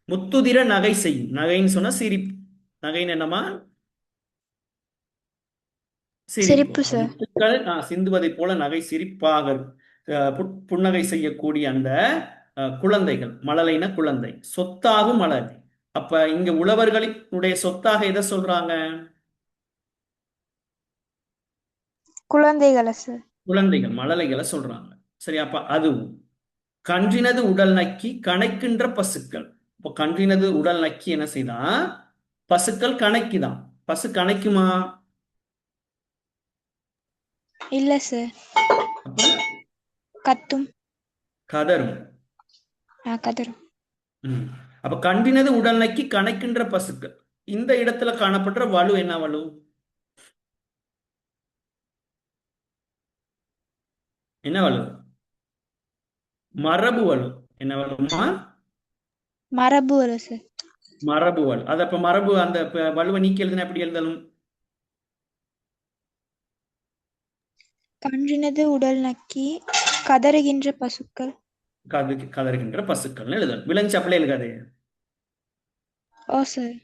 முத்துதிர நகை செய்யும். நகைன்னு சொன்னா சிரிப்பு. நகைன்னு என்னமா? சிரிப்பு. முத்துக்கள் சிந்துவதை போல நகை சிரிப்பாக புன்னகை செய்யக்கூடிய அந்த குழந்தைகள். மழலைன குழந்தை, சொத்தாகும் மலர். அப்ப இங்க உழவர்களினுடைய சொத்தாக எதை சொல்றாங்க? குழந்தைகள், மழலைகளை சொல்றாங்க. சரி, அப்ப அதுவும் கன்றினது உடல் நக்கி கணைக்கின்ற பசுக்கள். இப்போ கன்றினது உடல் நக்கி என்ன செய்தா? பசுக்கள் கணைக்குதான். பசு கணைக்குமா? இல்ல சார். கத்தும், கதரும். கதரும். அப்ப கன்றினது உடல் நக்கி கணைக்கின்ற பசுக்கள். இந்த இடத்துல காணப்படுற வலு என்ன வலு? என்ன வலு? மரபு வலு. என்ன வலுமா? மரபு வலு சார். மரபு வலு. அது அப்ப மரபு, அந்த வலுவை நீக்கி எழுதுனா எப்படி எழுதலும்? கன்றினது உடல் நக்கி கதறுகின்ற பசுக்கள். கதறுகின்ற பசுக்கள் எழுதணும். விளைஞ்சு அப்படியே எழுதாது. ஓ சார்.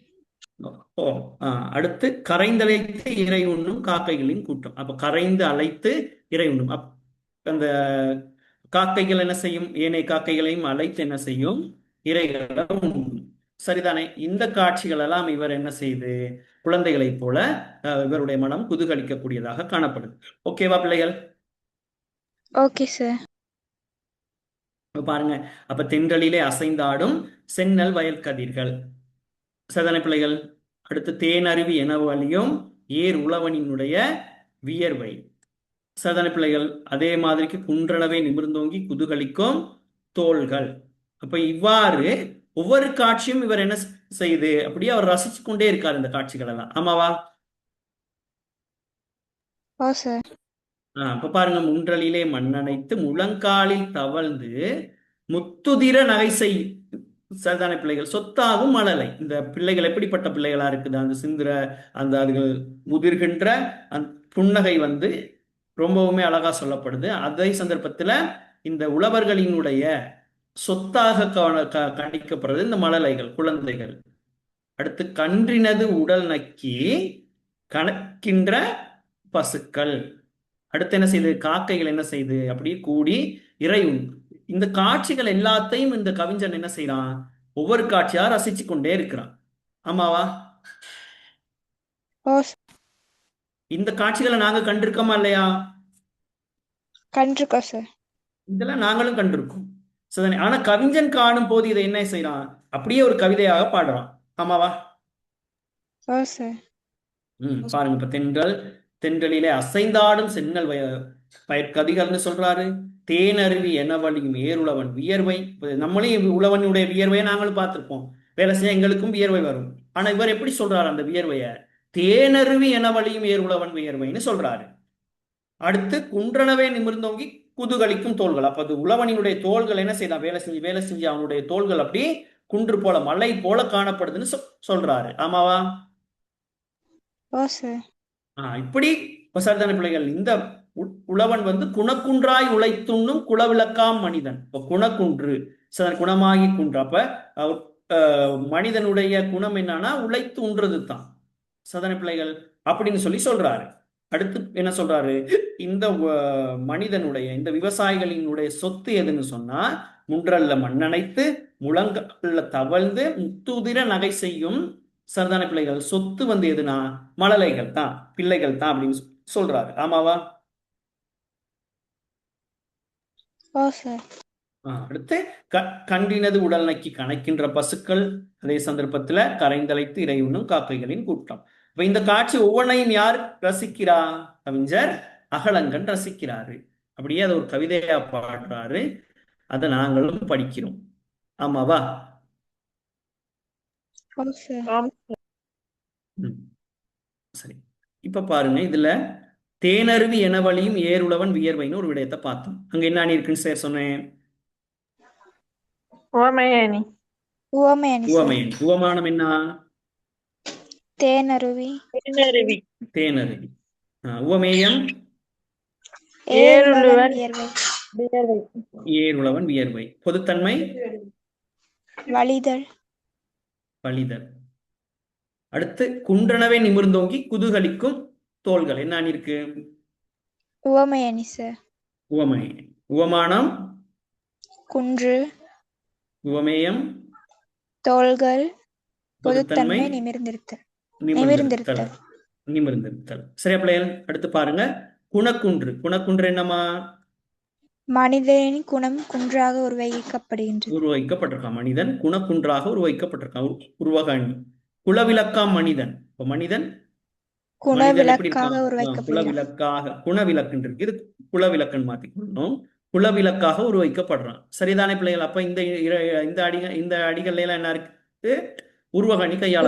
அடுத்து கரைந்தழைத்து இறை உண்ணும் காக்கைகளின் கூட்டம். அப்ப கரைந்து அழைத்து இறை உண்ணும். அந்த காக்கைகள் என்ன செய்யும்? ஏனைய காக்கைகளையும் அழைத்து என்ன செய்யும்? இரைகளை உண்ணும். சரிதானே? இந்த காட்சிகள் எல்லாம் இவர் என்ன செய்து குழந்தைகளைப் போல இவருடைய மனம் குதூகலிக்கக்கூடியதாக காணப்படுது. ஓகேவா பிள்ளைகள்? Okay sir. பாருங்க, அப்ப தென்றலிலே அசைந்தாடும் செந்நெல் வயல் கதிர்கள். சரிதானே பிள்ளைகள்? அடுத்து தேனருவி என வழியும் ஏர் உழவனினுடைய வியர்வை. சரிதானே பிள்ளைகள்? அதே மாதிரிக்கு குன்றளவே நிமிர்ந்தோங்கி குதூகலிக்கும் தோள்கள். அப்ப இவ்வாறு ஒவ்வொரு காட்சியும் இவர் என்ன செய்யுது? அப்படியே அவர் ரசிச்சு கொண்டே இருக்கார் இந்த காட்சிகள் எல்லாம். ஆமாவா? ஓ சார். அப்ப பாருங்க, முன்றலிலே மண்ணனைத்து முழங்காலில் தவழ்ந்து முத்துதிர நகை செய். சரிதானே பிள்ளைகள்? சொத்தாகும் மழலை. இந்த பிள்ளைகள் எப்படிப்பட்ட பிள்ளைகளா இருக்குது? அந்த சிந்துர அந்த அதுகள் முதிர்கின்ற அந்த புன்னகை வந்து ரொம்பவுமே அழகா சொல்லப்படுது. அதே சந்தர்ப்பத்துல இந்த உழவர்களினுடைய சொத்தாக கணிக்கப்படுறது இந்த மழலைகள், குழந்தைகள். அடுத்து கன்றினது உடல் நக்கி கணக்கின்ற பசுக்கள். அடுத்து என்ன செய்யுது? காக்கைகள் என்ன செய்யுது? அப்படியே கூடி இறை உண்டு. இந்த காட்சிகள் எல்லாத்தையும் இந்த கவிஞன் என்ன செய்யறான்? ஒவ்வொரு காட்சியா ரசிச்சு கொண்டே இருக்கிறான். ஆமாவா? ஓ இந்த காட்சிகளை நாங்க கண்டிருக்கோமா இல்லையா? கண்டிருக்கோம் சார். இதெல்லாம் நாங்களும் கண்டிருக்கோம். சரிதானே? ஆனா கவிஞன் காணும் போது இதை என்ன செய்யறான்? அப்படியே ஒரு கவிதையாக பாடுறான். ஆமாவா? ஓ சார். பாருங்க, இப்ப தென்றலிலே அசைந்தாடும் செந்நெல் பயிர்கதிகள்னு சொல்றாரு. தேனருவி என வழியும் ஏருழவன் வியர்வை. நம்மளையும் உழவனுடைய வியர்வையை நாங்களும் பார்த்திருப்போம். வேலை செய்ய எங்களுக்கும் வியர்வை வரும். ஆனா இவர் எப்படி சொல்றாரு அந்த வியர்வைய? தேனருவி என வழியும் ஏருழவன் வியர்வைன்னு சொல்றாரு. அடுத்து குன்றனவே நிமிர்ந்தோங்கி குதூகலிக்கும் தோள்கள். அப்ப அது உழவனினுடைய தோள்கள் என்ன செய்யலாம்? வேலை செஞ்சு அவனுடைய தோள்கள் அப்படி குன்று போல மலை போல காணப்படுதுன்னு சொல்றாரு. ஆமாவா? ஓ சார். இப்படி சரிதான பிள்ளைகள்? இந்த உழவன் வந்து குணக்குன்றாய் உழைத்துண்ணும் குலவிளக்காம் மனிதன். இப்ப குணக்குன்று குணமாகி குன்று. அப்ப மனிதனுடைய குணம் என்னன்னா உழைத்து உண்றது தான். சதன பிள்ளைகள் அப்படின்னு சொல்றாரு. அடுத்து என்ன சொல்றாரு? இந்த மனிதனுடைய இந்த விவசாயிகளினுடைய சொத்து எதுன்னு சொன்னா முன்றல்ல மண்ணனைத்து முழங்கல்ல தவழ்ந்து முத்துதிர நகை செய்யும். சரிதான பிள்ளைகள்? சொத்து வந்து எதுனா மழலைகள் தான், பிள்ளைகள் தான் அப்படின்னு சொல்றாரு. ஆமாவா? ஓ சார். அடுத்து கன்றினது உடல் நக்கி கணக்கின்ற பசுக்கள். அதே சந்தர்ப்பத்துல கரைந்தழைத்து இறை உண்ணும் காக்கைகளின் கூட்டம். இப்ப இந்த காட்சி ஒவ்வொன்றையும் யார் ரசிக்கிறா? கவிஞர் அகலங்கன் ரசிக்கிறாரு. அப்படியே அதை ஒரு கவிதையா பாடுறாரு. அதை நாங்களும் படிக்கிறோம். ஆமாவா? ஓ சார். சரி, இப்ப பாருங்க, இதுல தேனருவி என வழியும் ஏருழவன் வியர்வைன்னு ஒரு விடயத்தை பார்த்தோம். அங்க என்ன இருக்குன்னு சார் சொன்னேன்? உவமையணி. உவமையணி சார். உவமையணி. உவமானம் என்ன? தேனருவி. தேனருவி. தேனருவி. உவமேயம் ஏருழவன் வியர்வை. ஏருழவன் வியர்வை. பொதுத்தன்மை வழிதல். வழிதல். அடுத்து குன்றனவே நிமிர்ந்தோங்கி குதூகலிக்கும் தோள்கள். என்ன இருக்கு? உவமையணி சார். உவமை. உவமானம் குன்று. உவமேயம் தோள்கள். பொதுத்தன்மை பொதுத்தன்மை நிமிர்ந்திருத்தல். நிமிர்ந்திருத்தல். சரியா பிள்ளைகள்? அடுத்து பாருங்க, குணக்குன்று. குணக்குன்று என்னமா? மனிதனின் குணம் குன்றாக உருவகிக்கப்பட்டிருக்கான். மனிதன் குணக்குன்றாக உருவகிக்கப்பட்டிருக்கான். உருவகணி. குலவிளக்காம் மனிதன். இப்ப மனிதன் குணவிளக்காக உருவாக்கப்படுகிறான். குலவிளக்காக, குணவிளக்குன்னு இருக்கு, இது குலவிளக்குன்னு மாத்திக்கணும். குலவிளக்காக உருவாக்கப்படுறான். சரிதானே பிள்ளைகள்? அப்ப இந்த அடிகள்ல எல்லாம் என்ன இருக்கு? உருவகணி கையாள.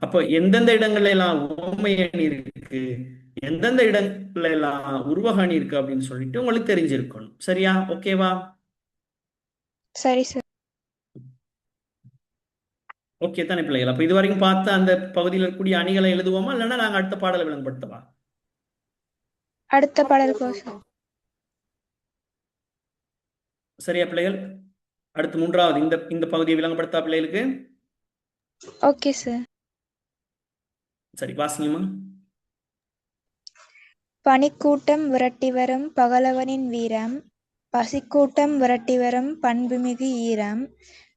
அப்ப எந்தெந்த இடங்கள்ல எல்லாம் உவமையணி இருக்கு, எந்தெந்த இடங்கள்ல எல்லாம் உருவகணி இருக்கு அப்படின்னு சொல்லிட்டு உங்களுக்கு தெரிஞ்சிருக்கணும். சரியா? ஓகேவா? சரி சார். ஓகே தானே பிள்ளைகள்? அப்ப இது வரைக்கும் பார்த்த அந்த பகுதியில் இருக்கக்கூடிய அணிகளை எழுதுவோமா, இல்லைன்னா நாங்க அடுத்த பாடலை விளங்கப்படுத்தவா? அடுத்த பாடலுக்கு. சரியா பிள்ளைகள்? அடுத்து மூன்றாவது இந்த பகுதியை விளங்கப்படுத்தா பிள்ளைகளுக்கு? Okay sir. சரி, வாசிங்கம்மா. பனிக்கூட்டம் விரட்டிவரும் பகலவனின் வீரம். பசிக்கூட்டம் விரட்டிவரும் பண்புமிகு ஈரம்.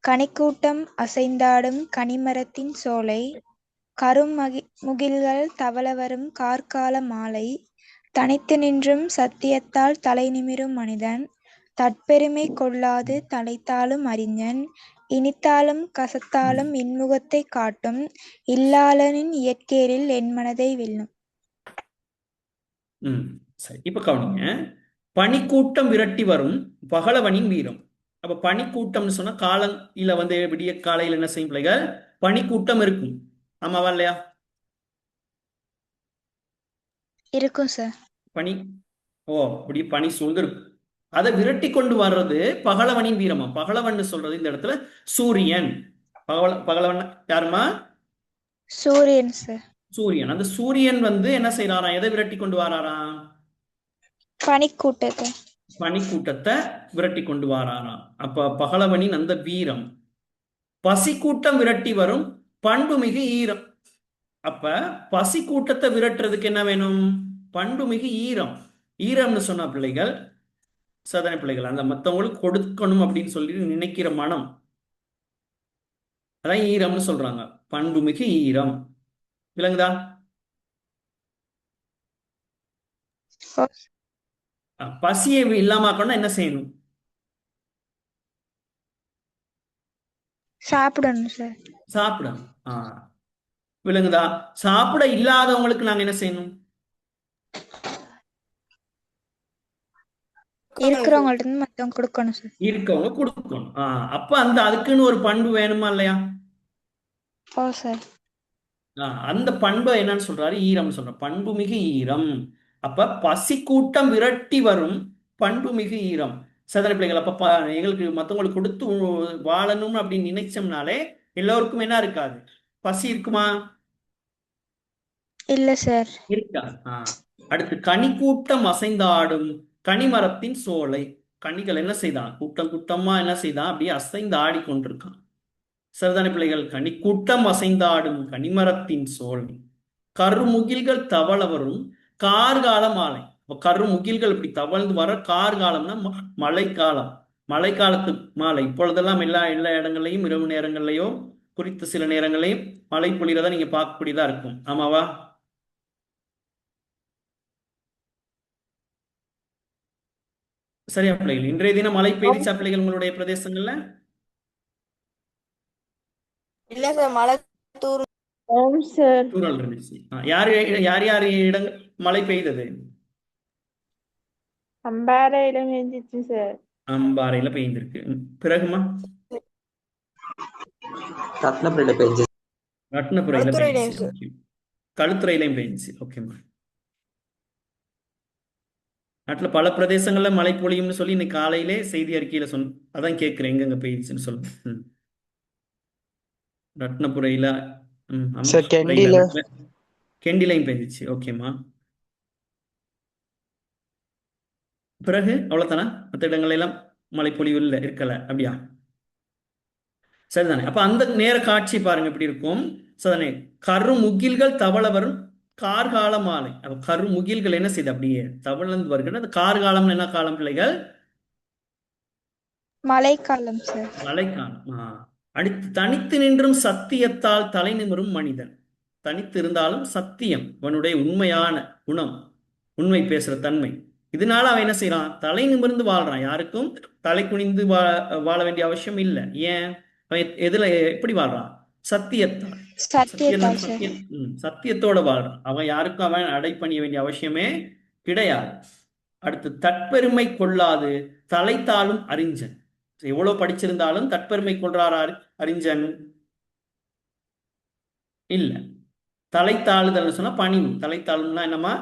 கனிக்கூட்டம் அசைந்தாடும் கனிமரத்தின் சோலை. முகில்கள் தவழவரும் கார்கால மாலை. தனித்து நின்றும் சத்தியத்தால் தலைநிமிரும் மனிதன். தற்பெருமை கொள்ளாது தலைத்தாலும் அறிஞன். இனித்தாலும் கசத்தாலும் இன்முகத்தை காட்டும். இல்லாளனின் இயற்கையில் என் மனதை வெல்லும். சரி, இப்ப கவனிங்க. பனிக்கூட்டம் விரட்டி வரும் பகலவனின் வீரம். அப்ப பனிக்கூட்டம்னு சொன்னா காலையில விடிய காலையில் என்ன செய்யும் பிள்ளைகள்? பனிக்கூட்டம் இருக்கும். ஆமாவா இல்லையா? இருக்கும் சார். பனி அப்படி பனி சூழ்ந்திருக்கும். அதை விரட்டி கொண்டு வர்றது பகலவனின் வீரமா. பகலவன் சொல்றது இந்த இடத்துல சூரியன். பகலவன் யாருமா? சூரியன் சார். சூரியன். அந்த சூரியன் என்ன செய்யறாராம்? எதை விரட்டி கொண்டு வராராம்? பனிக்கூட்டத்தை. பனிக்கூட்டத்தை விரட்டி கொண்டு வராராம். அப்ப பகலவனின் அந்த வீரம். பசிக்கூட்டம் விரட்டி வரும் பண்புமிகு ஈரம். அப்ப பசிக்கூட்டத்தை விரட்டுறதுக்கு என்ன வேணும்? பண்புமிகு ஈரம். ஈரம்னு சொன்ன பிள்ளைகள், சாதாரண பிள்ளைகள், அந்த மற்றவங்களுக்கு கொடுக்கணும் அப்படின்னு சொல்லி நினைக்கிற மனம், அதான் ஈரம்னு சொல்றாங்க. பண்புமிகு ஈரம். விளங்குதா? பசியை இல்லாமக்கணும் என்ன செய்யணும்? சாப்பிடணும் சார். சாப்பிடணும். விளங்குதா? சாப்பிட இல்லாதவங்களுக்கு நாங்க என்ன செய்யணும்? இருக்கிறவங்கள்ட்ட இருந்து மத்தவங்க கொடுக்கணும் சார். இருக்கவங்க கொடுக்கணும். அப்ப அதுக்குன்னு ஒரு பண்பு வேணுமா இல்லையா? சார். அந்த பண்பை என்னன்னு சொல்றாரு? ஈரம் சொல்ற. பண்புமிகு ஈரம். அப்ப பசிக்கூட்டம் விரட்டி வரும் பண்புமிகு ஈரம். சாதாரண பிள்ளைகள், அப்ப எங்களுக்கு மத்தவங்களுக்கு கொடுத்து வாழணும் அப்படின்னு நினைச்சோம்னாலே எல்லோருக்கும் என்ன இருக்காது? பசி இருக்குமா? இல்ல சார். இருக்காது. அடுத்து கனிக்கூட்டம் அசைந்தாடும் கனிமரத்தின் சோலை. கனிகள் என்ன செய்தான்? கூட்டம் கூட்டமா என்ன செய்தான்? அப்படியே அசைந்து ஆடி கொண்டிருக்கான். சரிதானே பிள்ளைகள்? கனிக்கூட்டம் அசைந்தாடும் கனிமரத்தின் சோலை. கருமுகில்கள் தவள வரும் கார்கால மாலை. கருமுகில்கள் இப்படி தவழ்ந்து வர, கார்காலம்னா மழைக்காலம். மழைக்காலத்து மாலை. இப்பொழுதெல்லாம் எல்லா இடங்கள்லையும் இரவு நேரங்கள்லயோ குறித்த சில நேரங்களையும் மழை பொழிறதா நீங்க பார்க்கக்கூடியதா இருக்கும். ஆமாவா? சரியா பிள்ளைகள்? இன்றைய தினம் மழை பெய்திச்சா பிள்ளைகள் உங்களுடைய பிரதேசங்கள்ல? இல்ல சார், மழை தூறல் இருந்துச்சு. யார் யார் இடங்கள் மழை பெய்தது? அம்பாறையில பெஞ்சிச்சு சார். அம்பாறையில பெய்திருக்கு. பிறகுமா? ரத்னபுரியில பெஞ்சு. ரத்னபுரியில பெய்ஞ்சிச்சு. களுத்துறையிலையும் பெய்ஞ்சிச்சு. ஓகேம்மா. நாட்டுல பல பிரதேசங்கள்ல மழை பொழியும்னு சொல்லி இன்னைக்கு காலையிலே செய்தி அறிக்கையில அதான் கேட்கிறேன், எங்கெங்க பெய்யுச்சுன்னு சொல்லுங்க. ரத்னபுரையில, கெண்டிலையும் பெய்ஞ்சிச்சு. ஓகேம்மா. பிறகு அவ்வளவுதானா? மற்ற இடங்கள் எல்லாம் மழை பொழிவு இல்லை, இருக்கல, அப்படியா? சரிதானே? அப்ப அந்த நேர காட்சி பாருங்க எப்படி இருக்கும். சரிதானே? கருமுகில்கள் தவள வரும் கார்கால மாலை. அப்ப கருமுகில்கள் என்ன செய்யுது? அப்படியே தவழ்ந்து வருகிறது. அந்த கார்காலம் என்ன காலம் பிள்ளைகள்? மழைக்காலம் சார். மழைக்காலம். அடுத்து தனித்து நின்றும் சத்தியத்தால் தலை நிமிரும் மனிதன். தனித்து இருந்தாலும் சத்தியம், அவனுடைய உண்மையான குணம், உண்மை பேசுற தன்மை, இதனால அவன் என்ன செய்யறான்? தலை நிமிர்ந்து வாழ்றான். யாருக்கும் தலை குனிந்து வாழ வேண்டிய அவசியம் இல்லை. ஏன்? அவன் எதுல எப்படி வாழ்றான்? சத்தியத்தால். சத்தியத்தோட வாழ்றான். அவன் யாருக்கும் அவன் அடைப்பணிய வேண்டிய அவசியமே கிடையாது. அடுத்து தற்பெருமை கொள்ளாது தலைத்தாலும் அறிஞன். எவ்வளவு படிச்சிருந்தாலும் தற்பெருமை கொள்றாரா அறிஞன்? இல்ல. தலைத்தாளுதல் சொன்னா பணிவு. தலைத்தாளும்னா என்னமா?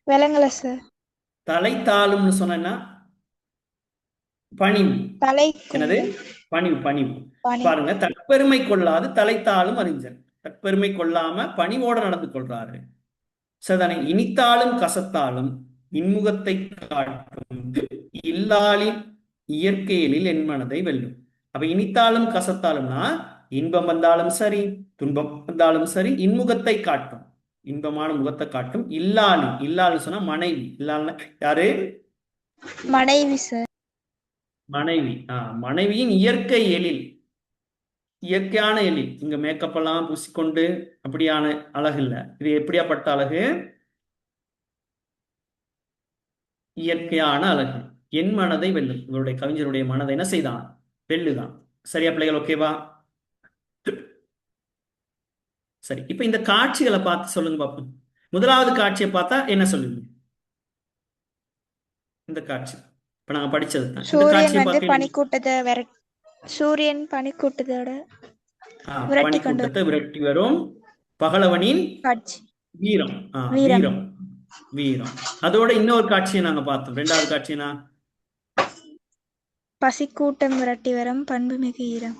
விளங்கல சார். தலைத்தாளும்னு சொன்னா பணிவு. என்னது? பணிவு. பணிவு. பாருங்க, தற்பெருமை கொள்ளாது தலைத்தாளும் அறிஞன். தற்பெருமை கொள்ளாம பணிவோட நடந்து கொள்றாரு. சரிதானே? இனித்தாலும் கசத்தாலும் இன்முகத்தை காட்டும். இல்லாளின் இயற்கையிலில் என் மனதை வெல்லும். அப்ப இனித்தாலும் கசத்தாலும்னா இன்பம் வந்தாலும் சரி, துன்பம் வந்தாலும் சரி, இன்முகத்தை காட்டும். இன்பமான முகத்தை காட்டும். இல்லாளி, இல்லாள்னு சொன்னா மனைவி. இல்லாள்னா யாரு? மனைவி சார். மனைவி. மனைவியின் இயற்கை எழில், இயற்கையான எழில். இங்க மேக்கப் எல்லாம் பூசிக்கொண்டு அப்படியான அழகு இல்ல. இது எப்படியாப்பட்ட அழகு? இயற்கையான அழகு. என் மனதை வெல்லும். இவருடைய கவிஞருடைய மனதை என்ன செய்தான்? வெல்லுதான். சரியா பிள்ளைகள்? ஓகேவா? சரி, இப்ப இந்த காட்சிகளை பார்த்து சொல்லுங்க பாப்போம். முதலாவது காட்சியை பார்த்தா என்ன சொல்லுவீங்க? இந்த காட்சி இப்ப நாங்க படிச்சது தான். இந்த சூரியன் காட்சியை வந்து பார்க்க பனிக்கூட்டத்தை சூரியன் பனிக்கூட்டத்தோட விரட்டி கொண்டு பனிக்கூட்டத்தை விரட்டி வரும் பகலவனின் காட்சி. வீரம். வீரம். வீரம், வீரம். அதோட இன்னொரு காட்சியை நாங்க பார்த்தோம். ரெண்டாவது காட்சினா பசிக்கூட்டம் விரட்டி வரும் பண்புமிகு ஈரம்.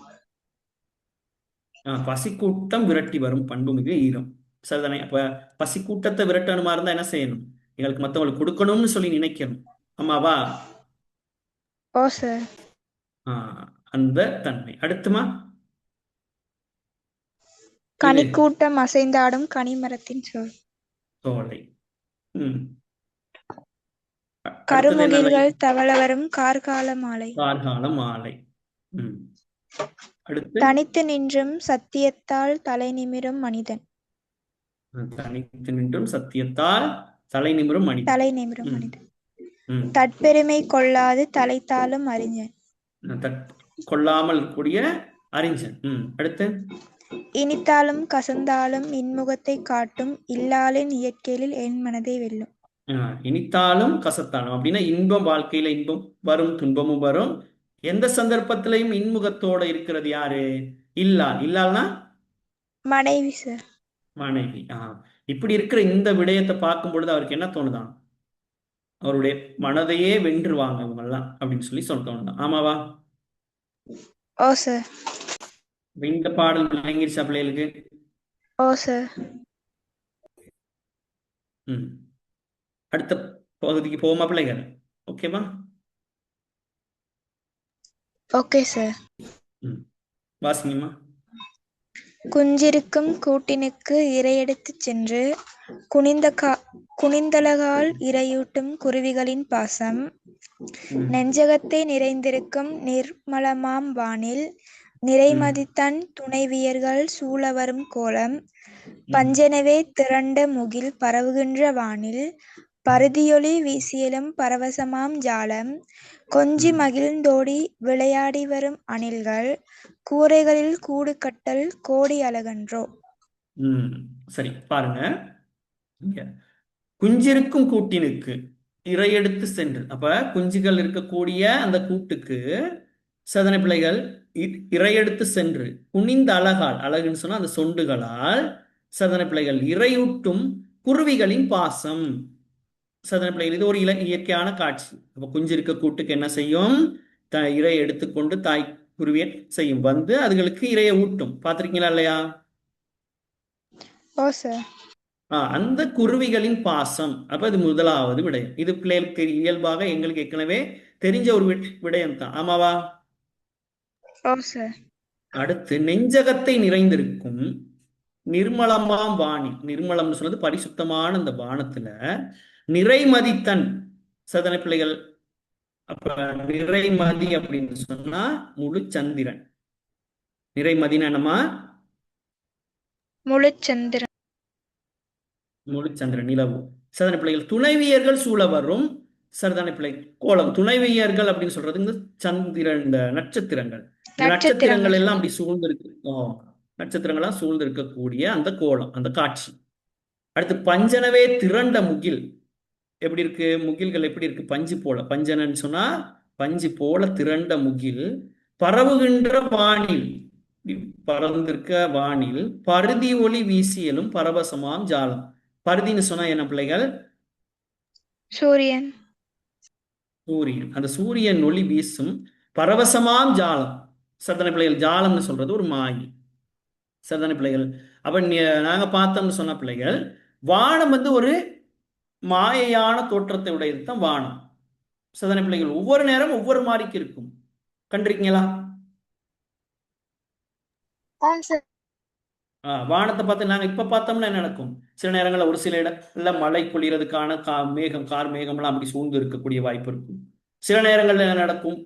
பசிக்கூட்டம் விரட்டி வரும் பண்புமிகு ஈரம். சரிதானே? அப்ப பசிக்கூட்டத்தை விரட்டணுமா இருந்தா என்ன செய்யணும்? எங்களுக்கு மத்தவங்களுக்கு கொடுக்கணும்னு சொல்லி நினைக்கணும். ஆமாவா? ஓ சார். அந்த தன்மை. அடுத்துமா, கனிக்கூட்டம் அசைந்தாடும் கனிமரத்தின் சொல். தோலை. கருமுகில்கள் தவள வரும் கார்கால மாலை. கார்கால மாலை. அடுத்து தனித்து நின்றும் சத்தியத்தால் தலை நிமிரும் மனிதன். தனித்து நின்றும் சத்தியத்தால் தலை நிமிரும் மனிதன். தலை நிமிரும் மனிதன். தற்பெருமை கொள்ளாது தலைத்தாலும் அறிஞன். கொள்ளாமல் கூடிய அறிஞன். அடுத்து இனித்தாலும் கசந்தாலும் இன்முகத்தை காட்டும் இல்லாளின் இயற்கையில் என் மனதை வெல்லும். இனித்தாலும் கசத்தாலும் அப்படின்னா இன்பம், வாழ்க்கையில இன்பம் வரும், துன்பமும் வரும். எந்த சந்தர்ப்பத்திலையும் இன்முகத்தோட இருக்கிறது யாரு? இல்லாள். இல்லாள்னா மனைவி சார். மனைவி. இப்படி இருக்கிற இந்த விடயத்தை பார்க்கும் பொழுது அவருக்கு என்ன தோணுதான்? அவருடைய மனதையே வென்றுவாங்க இவங்கெல்லாம் அப்படின்னு சொல்லி தோணுதான். ஆமாவா? ஓ சார். இந்த பாடல் விளங்கிருச்சா பிள்ளைகளுக்கு? ஓ சார். அடுத்த பகுதிக்கு போவோமா பிள்ளைகள்? ஓகேவா? Okay sir. வாசிங்கம்மா. குஞ்சிருக்கும் கூட்டினுக்கு இரையெடுத்துச் சென்று குனிந்தழகால் இரையூட்டும் குருவிகளின் பாசம். நெஞ்சகத்தை நிறைந்திருக்கும் நிர்மலமாம் வானில் நிறைமதித்தன் துணைவியர்கள் சூழவரும் கோலம். பஞ்செனவே திரண்ட முகில் பரவுகின்ற வானில் பருதியொளி வீசியலும் பரவசமாம் ஜாலம். கொஞ்சி மகிழ்ந்தோடி விளையாடி வரும் அணில்கள் கூரைகளில் கூடு கட்டல் கோடி அழகன்றோ. சரி, பாருங்க. குஞ்சிருக்கும் கூட்டினுக்கு இரையெடுத்து சென்று, அப்ப குஞ்சுகள் இருக்கக்கூடிய அந்த கூட்டுக்கு சதனை பிள்ளைகள் இரையெடுத்து சென்று குனிந்த அழகால், அழகுன்னு சொன்னா அந்த சொண்டுகளால் சதனை பிள்ளைகள் இரையூட்டும் குருவிகளின் பாசம். சதனை பிள்ளைகள் இது ஒரு இயற்கையான காட்சி. அப்ப குஞ்சு இருக்க கூட்டுக்கு என்ன செய்யும்? இரை எடுத்துக்கொண்டு தாய் குருவியை செய்யும், வந்து அதுகளுக்கு இரையை ஊட்டும். பார்த்திருக்கீங்களா இல்லையா? அந்த குருவிகளின் பாசம். அப்ப இது முதலாவது விடயம். இது பிள்ளைகளுக்கு இயல்பாக எங்களுக்கு ஏற்கனவே தெரிஞ்ச ஒரு விடயம் தான். ஆமாவா? அடுத்து நெஞ்சகத்தை நிறைந்திருக்கும் நிர்மலமாம் வாணி. நிர்மலம்னு சொன்னது பரிசுத்தமான அந்த வானத்துல நிறைமதித்தன் சதனை பிள்ளைகள். அப்ப நிறைமதி அப்படின்னு சொன்னா முழு சந்திரன். நிறைமதினா என்னமா? முழு சந்திரன். முழு சந்திரன், நிலவு. சதனை பிள்ளைகள் துணைவியர்கள் சூழ வரும் சரதான பிள்ளை கோலம். துணைவியர்கள் அப்படின்னு சொல்றது இந்த சந்திரன், இந்த நட்சத்திரங்கள். நட்சத்திரங்கள் எல்லாம் அப்படி சூழ்ந்திருக்கு. நட்சத்திரங்கள்லாம் சூழ்ந்திருக்கக்கூடிய அந்த கோலம், அந்த காட்சி. அடுத்து பஞ்சனவே திரண்ட முகில். எப்படி இருக்கு? முகில்கள் எப்படி இருக்கு? பஞ்சு போல. பஞ்சனன்னு சொன்னா பஞ்சு போல திரண்ட முகில் பரவுகின்ற வானில், பறந்திருக்க வானில் பருதி ஒளி வீசியலும் பரவசமாம் ஜாலம். பருதின்னு சொன்னா என்ன பிள்ளைகள்? சூரியன். சூரியன். அந்த சூரியன் ஒளி வீசும் பரவசமாம் ஜாலம். சதனை பிள்ளைகள், ஜாலம்னு சொல்றது ஒரு மாயை. சதனை பிள்ளைகள். அப்ப நாங்க பார்த்தோம்னு சொன்ன பிள்ளைகள், வானம் வந்து ஒரு மாயையான தோற்றத்தை உடையது தான் வானம். சதனை பிள்ளைகள் ஒவ்வொரு நேரம் ஒவ்வொரு மாதிரிக்கு இருக்கும். கண்டிருக்கீங்களா? வானத்தை பார்த்து நாங்க இப்ப பார்த்தோம்னா என்ன நடக்கும்? சில நேரங்கள்ல ஒரு சில இடங்கள்ல மழை பொழியறதுக்கான மேகம், கார் மேகம்லாம் அப்படி சூழ்ந்து இருக்கக்கூடிய வாய்ப்பு இருக்கும். சில நேரங்கள்ல என்ன நடக்கும்?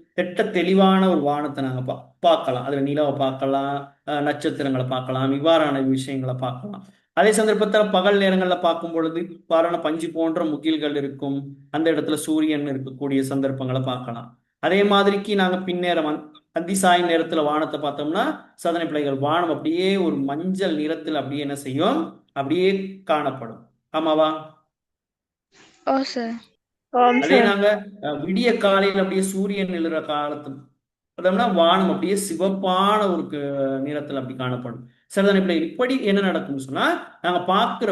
தெளிவான ஒரு வானத்தை நாங்க பார்க்கலாம். அதுல நிலவை பார்க்கலாம், நட்சத்திரங்களை பார்க்கலாம், இவ்வாறான விஷயங்களை பார்க்கலாம். அதே சந்தர்ப்பத்துல பகல் நேரங்கள்ல பார்க்கும் பொழுது பாரான பஞ்சு போன்ற முகில்கள் இருக்கும். அந்த இடத்துல சூரியன் இருக்கக்கூடிய சந்தர்ப்பங்களை பார்க்கலாம். அதே மாதிரிக்கு நாங்க பின்னேரம் அந்திசாய் நேரத்துல வானத்தை பார்த்தோம்னா சாதனை பிள்ளைகள் வானம் அப்படியே ஒரு மஞ்சள் நிறத்தில் அப்படியே என்ன செய்யும்? அப்படியே காணப்படும். ஆமாவா? ஓ சார். ஓம் அதே சார். நாங்க விடிய காலையில் அப்படியே சூரியன் எழுற காலத்து பார்த்தோம்னா வானம் அப்படியே சிவப்பான ஒரு நிறத்தில் அப்படி காணப்படும். சரிதானே பிள்ளைகள்? இப்படி என்ன நடக்கும்னு சொன்னா நாங்க பார்க்கிற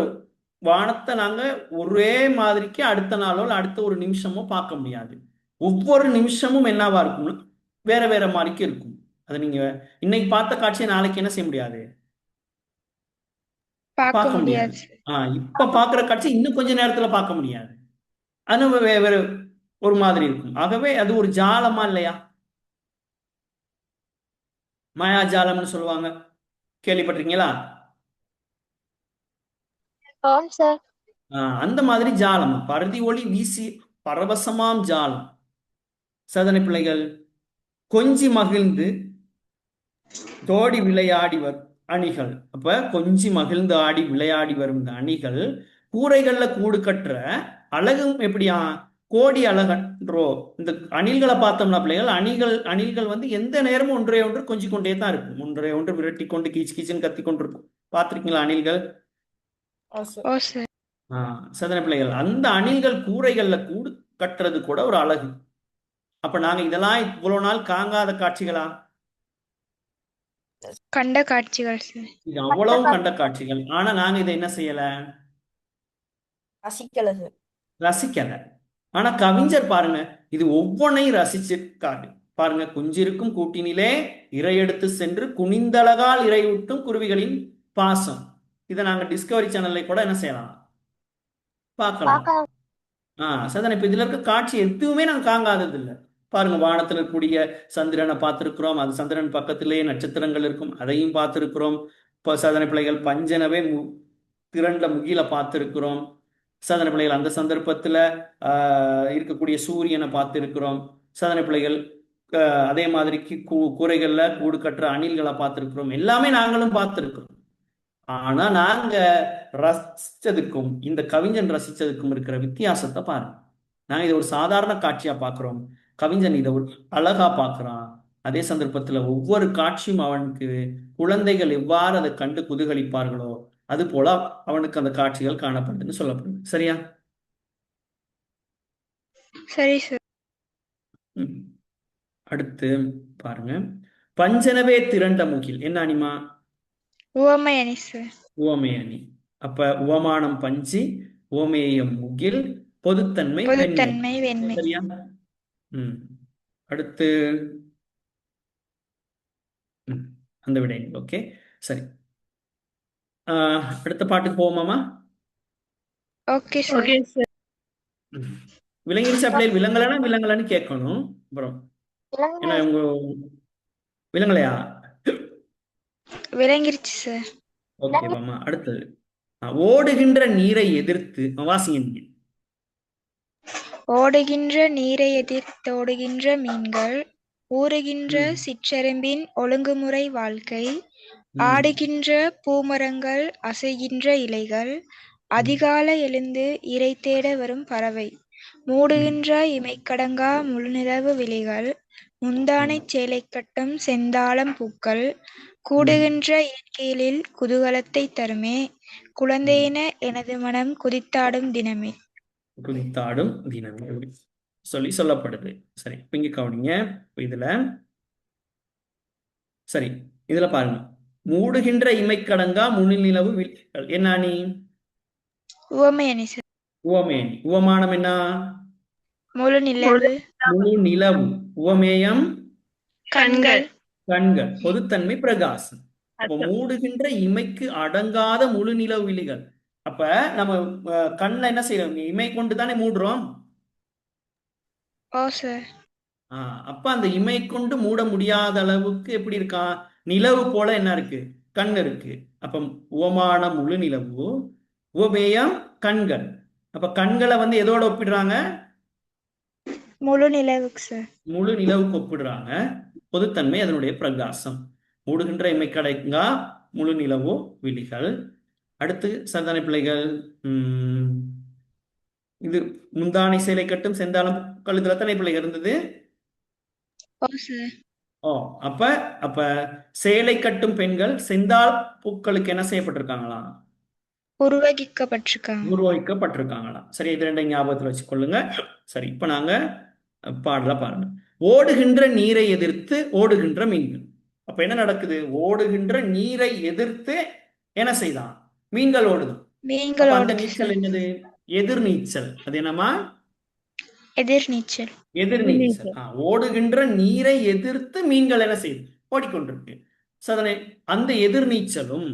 வானத்தை நாங்க ஒரே மாதிரிக்கு அடுத்த நாளோ இல்லை அடுத்த ஒரு நிமிஷமோ பார்க்க முடியாது. ஒவ்வொரு நிமிஷமும் என்னவா இருக்கும்னா வேற வேற மாதிரிக்கு இருக்கும். அதை நீங்க இன்னைக்கு பார்த்த காட்சியை நாளைக்கு என்ன செய்ய முடியாது? பார்க்க முடியாது. முடியாது. இப்ப பார்க்குற காட்சி இன்னும் கொஞ்ச நேரத்துல பார்க்க முடியாது. அது வேற ஒரு மாதிரி இருக்கும். ஆகவே அது ஒரு ஜாலமா இல்லையா? மாயாஜாலம்னு சொல்லுவாங்க, கேள்விப்பட்டிருக்கீங்களா? ஆம் சார். அந்த மாதிரி ஜாலம், பரதி ஒளி வீசி பரவசமாம் ஜாலம். சாதனை பிள்ளைகள் கொஞ்சி மகிழ்ந்து தோடி விளையாடி வரும் அணிகள். அப்ப கொஞ்சி மகிழ்ந்து ஆடி விளையாடி வரும் இந்த அணிகள் கூரைகள்ல கூடு கட்டுற அழகும் எப்படியா? கோடி அழகன்றோ. இந்த அணில்களை பார்த்தோம்னா பிள்ளைகள் அணில்கள் வந்து எந்த நேரமும் ஒன்றே ஒன்று கொஞ்சி கொண்டே தான் இருக்கும். ஒன்றே ஒன்று விரட்டி கொண்டு கீச்சு கீச்சுன்னு கத்தி கொண்டு இருக்கும். பார்த்திருக்கீங்களா அணில்கள்? ஓ சார். சாதனை பிள்ளைகள் அந்த அணில்கள் கூரைகள்ல கூடு கட்டுறது கூட ஒரு அழகு. அப்ப நாங்க இதெல்லாம் இவ்வளவு நாள் காங்காத காட்சிகளா? கண்ட காட்சிகள் சார். இது அவ்வளவு கண்ட காட்சிகள். ஆனா நாங்க இதை என்ன செய்யல? ரசிக்கல சார். ரசிக்கல. ஆனா கவிஞர் பாருங்க, இது ஒவ்வொன்னையும் ரசிச்சிருக்காரு பாருங்க. குஞ்சிருக்கும் கூட்டினிலே இரை எடுத்து சென்று குனிந்தழகால் இரை ஊட்டும் குருவிகளின் பாசம். இதை நாங்க டிஸ்கவரி சேனல்ல கூட என்ன செய்யலாம்? பார்க்கலாம். சாதாரண இப்ப இதுல இருக்க காட்சி எதுவுமே நாங்க காங்காதது இல்லை. பாருங்க, வானத்துல இருக்கக்கூடிய சந்திரனை பார்த்திருக்கிறோம். அது சந்திரன் பக்கத்திலேயே நட்சத்திரங்கள் இருக்கும், அதையும் பார்த்திருக்கிறோம். இப்போ சாதனை பிள்ளைகள் பஞ்சனவே திரண்ட முகில பார்த்திருக்கிறோம். சாதனை பிள்ளைகள் அந்த சந்தர்ப்பத்துல இருக்கக்கூடிய சூரியனை பார்த்திருக்கிறோம். சாதனை பிள்ளைகள் அதே மாதிரிக்கு கூரைகள்ல கூடு கட்டுற அணில்களை பார்த்திருக்கிறோம். எல்லாமே நாங்களும் பார்த்திருக்கிறோம். ஆனா நாங்க ரசிச்சதுக்கும் இந்த கவிஞன் ரசிச்சதுக்கும் இருக்கிற வித்தியாசத்தை பாருங்க. நாங்க இதை ஒரு சாதாரண காட்சியா பார்க்கிறோம், கவிஞன் இதை ஒரு அழகா பார்க்கிறான். அதே சந்தர்ப்பத்துல ஒவ்வொரு காட்சியும் அவனுக்கு குழந்தைகள் எவ்வாறு அதை கண்டு குதூகலிப்பார்களோ அது போல அவனுக்கு அந்த காட்சிகள் காணப்படுதுன்னு சொல்லப்படுது. சரியா? சரி சார். அடுத்து பாருங்க, பஞ்சனவே திரண்ட முகில் என்ன அணிமா? உவமை அணி சார். உவமை அணி. அப்ப உவமானம் பஞ்சு, உவமேயம் முகில், பொதுத்தன்மை வெண்மை. சரியா? அடுத்து அந்த விடை. ஓகே, சரி. அடுத்த பாட்டுக்கு போவோமாமா? Okay sir. விளங்கிருச்சு அப்படியே? விலங்கலான்னு கேட்கணும். அப்புறம் ஏன்னா உங்க விலங்கலையா? விளங்கிருச்சு சார். ஓகே மாமா. அடுத்தது ஓடுகின்ற நீரை எதிர்த்து வாசிங்க. ஓடுகின்ற நீரை எதிர்த்தோடுகின்ற மீன்கள், ஊறுகின்ற சிற்றெரும்பின் ஒழுங்குமுறை வாழ்க்கை, ஆடுகின்ற பூமரங்கள், அசைகின்ற இலைகள், அதிகாலை எழுந்து இரை தேட வரும் பறவை, மூடுகின்ற இமைக்கடங்கா முழுநிலவு விழிகள், முந்தானை சேலை கட்டும் செந்தாளம் பூக்கள், கூடுகின்ற இயற்கையிலில் குதூகலத்தை தருமே, குழந்தையென எனது மனம் குதித்தாடும் தினமே. குதித்தாடும் தினமே சொல்லப்படுது. சரி, இங்க கவனிங்க. இதுல சரி, இதுல பாருங்க, மூடுகின்ற இமைக்கடங்கா முழுநிலவு விழிகள் என்ன அணி? உவமை அணி சார். உவமை அணி. உவமானம் என்ன? முழு நிலவு. முழு நிலவு. உவமேயம் கண்கள். பொதுத்தன்மை பிரகாசம். அப்ப மூடுகின்ற இமைக்கு அடங்காத முழு நிலவு விழிகள். அப்ப நம்ம கண்ணை என்ன செய்யறோம்? இமை கொண்டு தானே மூடுறோம். அப்ப அந்த இமை கொண்டு மூட முடியாத அளவுக்கு எப்படி இருக்கா? நிலவு போல என்ன இருக்கு? கண் இருக்கு. அப்ப உவமான முழு நிலவு, உவமேயம் கண்கள். அப்ப கண்களை வந்து எதோட ஒப்பிடுறாங்க? முழு நிலவுக்கு சார். முழு நிலவுக்கு ஒப்பிடுறாங்க. பொதுத்தன்மை அதனுடைய பிரகாசம். மூடுகின்ற இமைக்கடங்கா முழு நிலவோ விழிகள். அடுத்து சந்தான பிள்ளைகள், இது முந்தானை சேலை கட்டும் செந்தாளம் கழுத்துல எத்தனை பிள்ளைகள் இருந்தது? ஓ சார். ஓ, அப்ப அப்ப சேலை கட்டும் பெண்கள் செந்தாள் பூக்களுக்கு என்ன செய்யப்பட்டிருக்காங்களாம்? உருவகிக்கப்பட்டிருக்காங்க. உருவகிக்கப்பட்டிருக்காங்களாம். சரி, இது ரெண்டையும் ஞாபகத்துல வச்சுக்கொள்ளுங்க. சரி, இப்ப நாங்க பாடல பாருங்க. ஓடுகின்ற நீரை எதிர்த்து ஓடுகின்ற மீன்கள். அப்ப என்ன நடக்குது? ஓடுகின்ற நீரை எதிர்த்து என்ன செய்தான்? மீன்கள் ஓடுது. மீன்கள் அப்ப அந்த ஓடுது நீச்சல் சார். என்னது? எதிர்நீச்சல். அது என்னமா? எதிர்நீச்சல். எதிர்நீச்சல். ஓடுகின்ற நீரை எதிர்த்து மீன்கள் என்ன செய்யுது? ஓடிக்கொண்டிருக்கு. சதனை அந்த எதிர்நீச்சலும்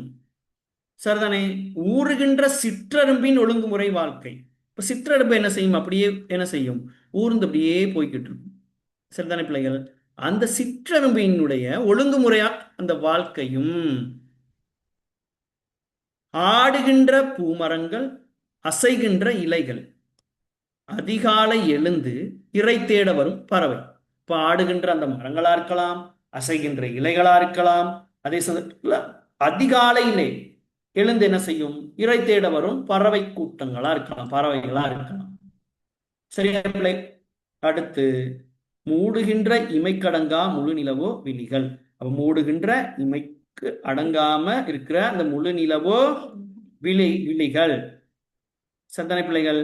சரிதானே ஊறுகின்ற சிற்றரும்பின் ஒழுங்குமுறை வாழ்க்கை. இப்ப சிற்றரும்பு என்ன செய்யும்? அப்படியே என்ன செய்யும்? ஊர்ந்து அப்படியே போய்கிட்டு இருக்கும். சரிதானே பிள்ளைகள்? அந்த சிற்றரும்பினுடைய ஒழுங்குமுறையா அந்த வாழ்க்கையும், ஆடுகின்ற பூமரங்கள், அசைகின்ற இலைகள், அதிகாலை எழுந்து இரை தேட வரும் பறவை. இப்ப ஆடுகின்ற அந்த மரங்களா இருக்கலாம், அசைகின்ற இலைகளா இருக்கலாம், அதே சமயத்துல அதிகாலையிலே எழுந்து என்ன செய்யும்? இரை தேட வரும் பறவை கூட்டங்களா இருக்கலாம், பறவைகளா இருக்கலாம். சரியா பிள்ளை? அடுத்து மூடுகின்ற இமைக்கடங்கா முழு நிலவோ விழிகள். அப்ப மூடுகின்ற இமைக்கு அடங்காம இருக்கிற அந்த முழு நிலவோ விழிகள். சந்தன பிள்ளைகள்.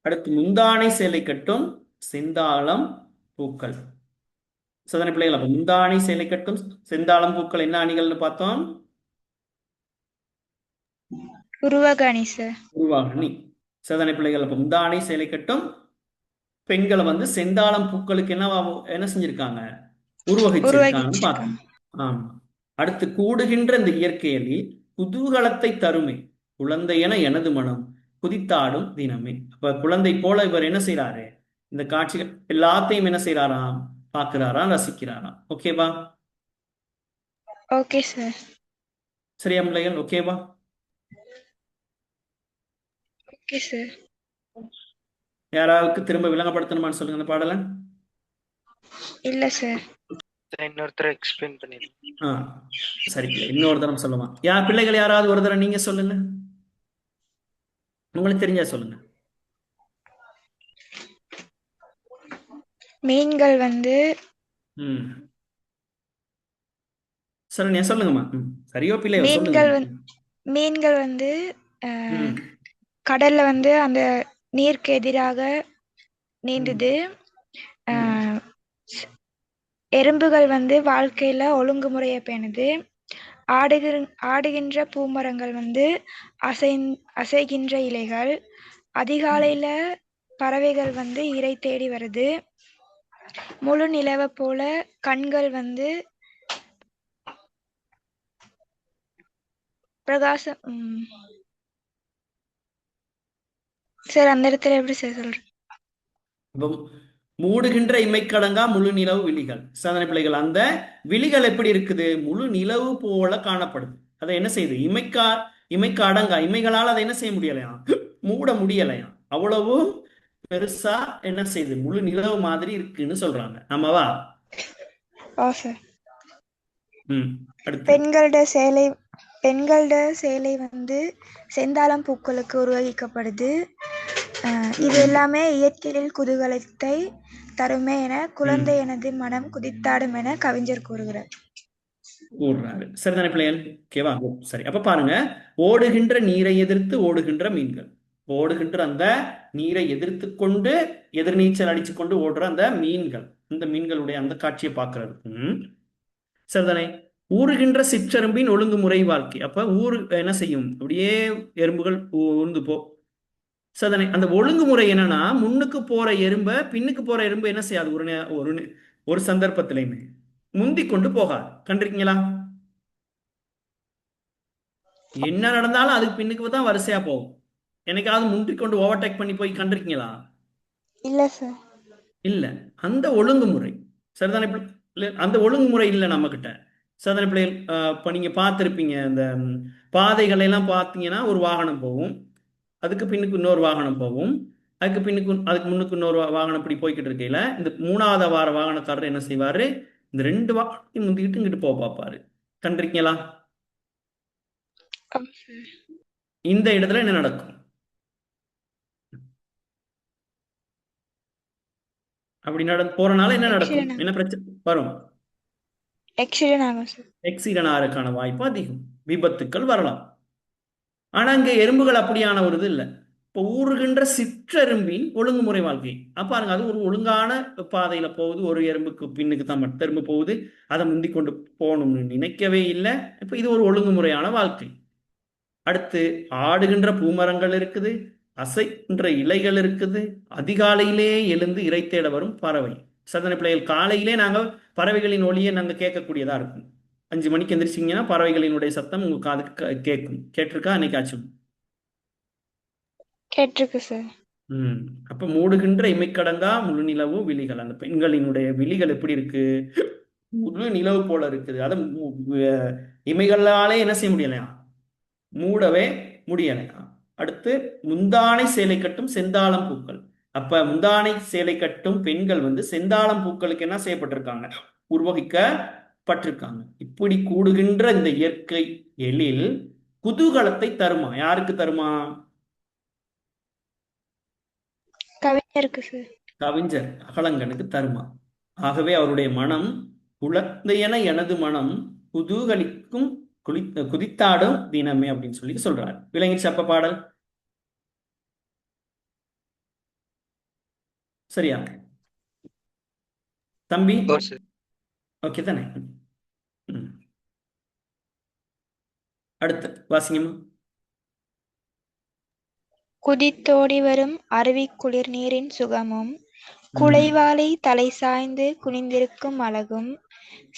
அடுத்து முந்தானை சேலை கட்டும் செந்தாளம் பூக்கள். சந்தன பிள்ளைகள். அப்ப முந்தானை சேலை கட்டும் செந்தாளம் பூக்கள் என்ன அணிகள்னு பார்த்தோம்? உருவகணி சார். உருவாகணி. சதனை பிள்ளைகள். அப்ப முந்தானை சேலை கட்டும் பெண்களை வந்து செந்தாளம் பூக்களுக்கு என்ன செஞ்சிருக்காங்க? உருவகிச்சிருக்காங்கன்னு பார்த்தோம். ஆமா. அடுத்து கூடுகின்ற இந்த இயற்கையில் குதூகலத்தை தருமே குழந்தை என எனது மனம் குதித்தாடும் தினமே. அப்ப குழந்தை போல இவர் என்ன செய்யறாரு? இந்த காட்சிகள் எல்லாத்தையும் என்ன செய்யறாராம்? பார்க்கிறாராம், ரசிக்கிறாராம். ஓகேவா? Okay sir. சரியா பிள்ளைகள்? ஓகேவா? Okay sir. யாராவுக்கு திரும்ப விளங்கப்படுத்தணுமான்னு சொல்லுங்க அந்த பாடல. இல்ல சார். இன்னொருத்தர் எக்ஸ்பிளைன் பண்ணிடுங்க. சரி, இன்னொரு தரம் சொல்லுமா? பிள்ளைகள் யாராவது ஒரு தரம் நீங்க சொல்லுங்க, உங்களுக்கு தெரிஞ்சா சொல்லுங்க. மீன்கள் வந்து சொல்லுங்க, சொல்லுங்கம்மா. சரியோ பிள்ளையோ சொல்லுங்க. மீன்கள் வந்து கடல்ல வந்து அந்த நீருக்கு எதிராக நீந்துது. எறும்புகள் வந்து வாழ்க்கையில ஒழுங்குமுறையை பேணுது. ஆடுகின்ற பூமரங்கள் வந்து அசைகின்ற இலைகள். அதிகாலையில பறவைகள் வந்து இரை தேடி வருது. முழு நிலவை போல கண்கள் வந்து பிரகாசம். சார் அந்த இடத்துல எப்படி சார் சொல்றேன்? மூடுகின்ற இமைக்கடங்கா முழு நிலவு விழிகள். சாதனை பிள்ளைகள். அந்த விழிகள் எப்படி இருக்குது? முழு நிலவு போல காணப்படுது. அதை என்ன செய்யுது? இமைக்கு அடங்கா இமைகளால் அதை என்ன செய்ய முடியலையாம்? மூட முடியலையாம். அவ்வளவு பெருசா என்ன செய்யுது? முழு நிலவு மாதிரி இருக்குன்னு சொல்றாங்க. ஆமாவா? பெண்களோட சேலை வந்து செந்தாளம் பூக்களுக்கு உருவகிக்கப்படுது. இது எல்லாமே இயற்கையில் குதூகலத்தை தருமே என குழந்தை எனது மனம் குதித்தாடும் என கவிஞர் கூறுகிறாரு. சரிதானே பிள்ளைகள்? ஓகேவா? சரி, அப்ப பாருங்க. ஓடுகின்ற நீரை எதிர்த்து ஓடுகின்ற மீன்கள். ஓடுகின்ற அந்த நீரை எதிர்த்து கொண்டு எதிர்நீச்சல் அடிச்சு கொண்டு ஓடுற அந்த மீன்கள், இந்த மீன்களுடைய அந்த காட்சியை பார்க்கிறது. சரிதானே? ஊறுகின்ற சிற்றரும்பின் ஒழுங்குமுறை வாழ்க்கை. அப்ப என்ன செய்யும்? அப்படியே எறும்புகள் ஊர்ந்து போ. சரிதானே? அந்த ஒழுங்குமுறை என்னன்னா, முன்னுக்கு போற எறும்பை பின்னுக்கு போற எறும்பு என்ன செய்யாது? ஒரு சந்தர்ப்பத்திலையுமே முந்தி கொண்டு போகாது. கண்டிருக்கீங்களா? என்ன நடந்தாலும் அதுக்கு பின்னுக்கு தான் வரிசையா போகும். என்னைக்காவது முந்தி கொண்டு ஓவர்டேக் பண்ணி போய் கண்டிருக்கீங்களா? இல்ல சார். இல்ல. அந்த ஒழுங்குமுறை சரிதானே? அந்த ஒழுங்குமுறை இல்லை நம்ம கிட்ட. சாதாரண பிள்ளைகள் இப்போ நீங்க பார்த்துருப்பீங்க இந்த பாதைகளை எல்லாம் பார்த்தீங்கன்னா ஒரு வாகனம் போகும், அதுக்கு பின்னுக்கு இன்னொரு வாகனம் போகும், அதுக்கு முன்னுக்கு இன்னொரு வாகனம் இப்படி போய்கிட்டு இருக்கையில இந்த 3வது வார வாகனக்காரர் என்ன செய்வாரு, இந்த 2 வாகனத்தையும் முந்திக்கிட்டு இங்கிட்டு போக பார்ப்பாரு. கண்டிருக்கீங்களா? இந்த இடத்துல என்ன நடக்கும்? அப்படி போறனால என்ன நடக்கும்? Accident என்ன பிரச்சனை வரும்? accident ஆகும் சார். எக்ஸிடென்ட் ஆகிறதுக்கான வாய்ப்பு அதிகம், விபத்துக்கள் வரலாம். ஆனா இங்க எறும்புகள் அப்படியான ஒரு இது இல்லை. இப்போ ஊறுகின்ற சிற்றெரும்பின் ஒழுங்குமுறை வாழ்க்கை பாருங்க, அது ஒரு ஒழுங்கான பாதையில போகுது, ஒரு எறும்புக்கு பின்னுக்கு தான் மற்ற எறும்பு போகுது, அதை முந்தி கொண்டு போகணும்னு நினைக்கவே இல்லை. இப்போ இது ஒரு ஒழுங்குமுறையான வாழ்க்கை. அடுத்து ஆடுகின்ற பூமரங்கள் இருக்குது, அசைகின்ற இலைகள் இருக்குது, அதிகாலையிலே எழுந்து இரை தேட வரும் பறவை. சாதாரண பிள்ளைகள் காலையிலே நாங்கள் பறவைகளின் ஒலியை நாங்கள் கேட்கக்கூடியதா இருக்கும். 5 மணிக்கு எந்திரிச்சிங்கன்னா பறவைகளினுடைய சத்தம் உங்க காதுக்கு கேட்கும். கேட்டிருக்கா என்னைக்காச்சும்? கேட்டிருக்கு சார். அப்ப மூடுகின்ற இமைக்கடங்கா முழு நிலவு விழிகள், அந்த பெண்களினுடைய விழிகள் எப்படி இருக்கு? முழு நிலவு போல இருக்குது. அதை இமைகளாலே என்ன செய்ய முடியலையா? மூடவே முடியலையா? அடுத்து முந்தானை சேலை கட்டும் செந்தாளம் பூக்கள். அப்ப முந்தானை சேலை கட்டும் பெண்கள் செந்தாளம் பூக்களுக்கு என்ன செய்யப்பட்டிருக்காங்க? உருவகிக்கப்பட்டிருக்காங்க. இப்படி கூடுகின்ற இந்த இயற்கை எழில் குதூகலத்தை தருமா? யாருக்கு தருமா? கவிஞருக்கு சார். கவிஞர் அகலங்கனுக்கு தருமா. ஆகவே அவருடைய மனம் குழந்தையென எனது மனம் குதூகலிக்கும் குதித்தாடும் தினமே அப்படின்னு சொல்லி சொல்றாரு. விளங்கிச்சு அப்ப பாடல்? சரியா தம்பி? ஓகே தானே? அடுத்து வாசிங்கம்மா. குதித்தோடி வரும் அருவி குளிர் நீரின் சுகமும், குலைவாலை தலை சாய்ந்து குனிந்திருக்கும் அழகும்,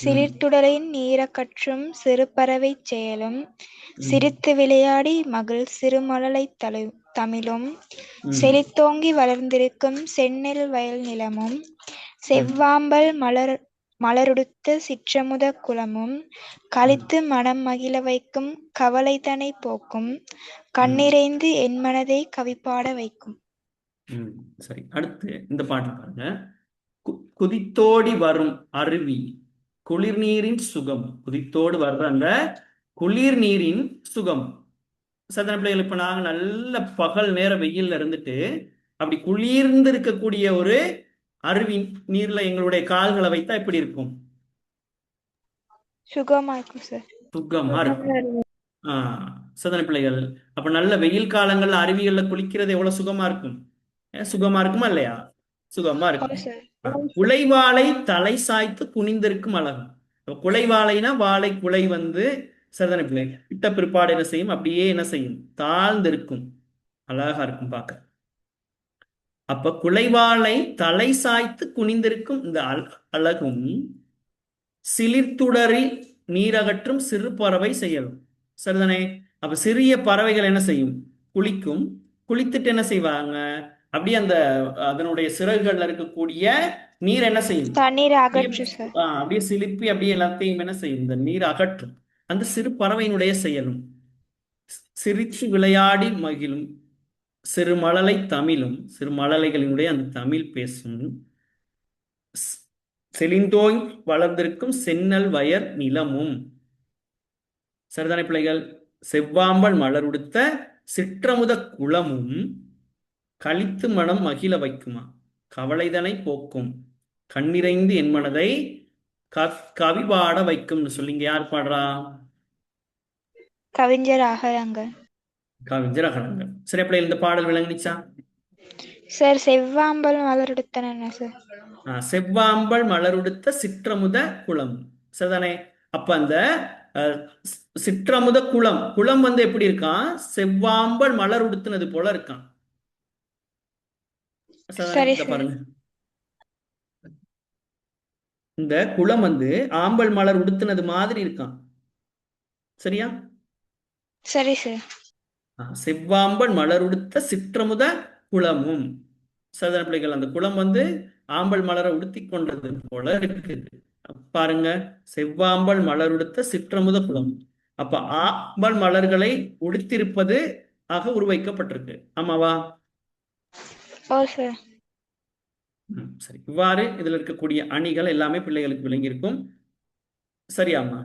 சிலிர்த்துடலின் நீரகற்றும் சிறுபறவை செயலும், சிரித்து விளையாடி மகள் சிறுமழலை தமிழும், செழித்தோங்கி வளர்ந்திருக்கும் செந்நெல் வயல் நிலமும், செவ்வாம்பல் மலருடுத்த சிற்றமுத குளமும், களித்து மனம் மகிழ வைக்கும் கவலைதனை போக்கும், கண்ணிறைந்து என் மனதை கவிப்பாட வைக்கும். சரி, அடுத்து இந்த பாட்டு பாருங்க. குதித்தோடி வரும் அருவி குளிர் நீரின் சுகம். குதித்தோடு வர்ற அந்த குளிர் நீரின் சுகம். சாதாரண பிள்ளைகள், இப்ப நாங்க நல்ல பகல் நேர வெயில்ல இருந்துட்டு அப்படி குளிர்ந்து இருக்கக்கூடிய ஒரு அருவி நீர்ல எங்களுடைய கால்களை வைத்தா எப்படி இருக்கும்? சுகமா இருக்கும் சார். சுகமா இருக்கும். சாதாரண பிள்ளைகள், அப்ப நல்ல வெயில் காலங்கள்ல அருவிகள்ல குளிக்கிறது எவ்வளவு சுகமா இருக்கும்? சுகமா இருக்குமா இல்லையா? சுகமா இருக்கும். குலைவாலை தலை சாய்த்து குனிந்திருக்கும் அழகு. குலைவாலைனா வாழை குலை சாதாரண பிள்ளை இட்ட பிற்பாடு என்ன செய்யும்? அப்படியே என்ன செய்யும்? தாழ்ந்திருக்கும், அழகா இருக்கும் பார்க்க. அப்ப குலைவாளை தலை சாய்த்து குனிந்திருக்கும் இந்த அழகும், சிலிர்த்துடரில் நீரகற்றும் சிறு பறவை செயலும். சரிதானே? அப்ப சிறிய பறவைகள் என்ன செய்யும்? குளிக்கும். குளித்துட்டு என்ன செய்வாங்க? அப்படியே அதனுடைய சிறகுகள்ல இருக்கக்கூடிய நீர் என்ன செய்யும்? தண்ணீர் அகற்றும் சார். அப்படியே சிலிப்பி அப்படியே எல்லாத்தையும் என்ன செய்யும்? இந்த நீர் அகற்றும். அந்த சிறு பறவையினுடைய செயலும். சிரிச்சு விளையாடி மகிழும் சிறுமழலை தமிழும், சிறுமழலைகளினுடைய அந்த தமிழ் பேசும், செழிந்தோய் வளர்ந்திருக்கும் செந்நெல் வயல் நிலமும். சரிதானே பிள்ளைகள்? செவ்வாம்பல் மலருடுத்த சிற்றமுத குளமும், களித்து மனம் மகிழ வைக்குமா, கவலைதனை போக்கும், கண்ணிறைந்து என் மனதை கவி பாட வைக்கும்னு சொல்லிங்க. யார் பாடுறா? கவிஞர் அகலங்கன். கவிஞர் அகலங்கன். சரி பிள்ளைகள், இந்த பாடல் விளங்குச்சா சார்? செவ்வாம்பல் மலருடுத்த சார். செவ்வாம்பல் மலருடுத்த சிற்றமுத குளம். சரிதானே? அப்ப அந்த சிற்றமுத குளம் குளம் எப்படி இருக்கான்? செவ்வாம்பல் மலர் உடுத்தினது போல இருக்கான். பாருங்க, இந்த குளம் ஆம்பல் மலர் உடுத்தினது மாதிரி இருக்கான். சரியா? சரி சார். செவ்வாம்பல் மலர் உடுத்த சிற்றமுத குளமும். சாதாரண பிள்ளைகள், அந்த குளம் ஆம்பல் மலரை உடுத்தி கொண்டது போல இருக்குது. பாருங்க, செவ்வாம்பல் மலருடுத்த சிற்றமுத குலம். அப்ப ஆம்பல் மலர்களை உடுத்திருப்பது ஆக உருவைக்கப்பட்டிருக்கு. ஆமாவா? ஓ சார். சரி. இவ்வாறு இதுல இருக்கக்கூடிய அணிகள் எல்லாமே பிள்ளைகளுக்கு விளங்கியிருக்கும். சரியாம்மா?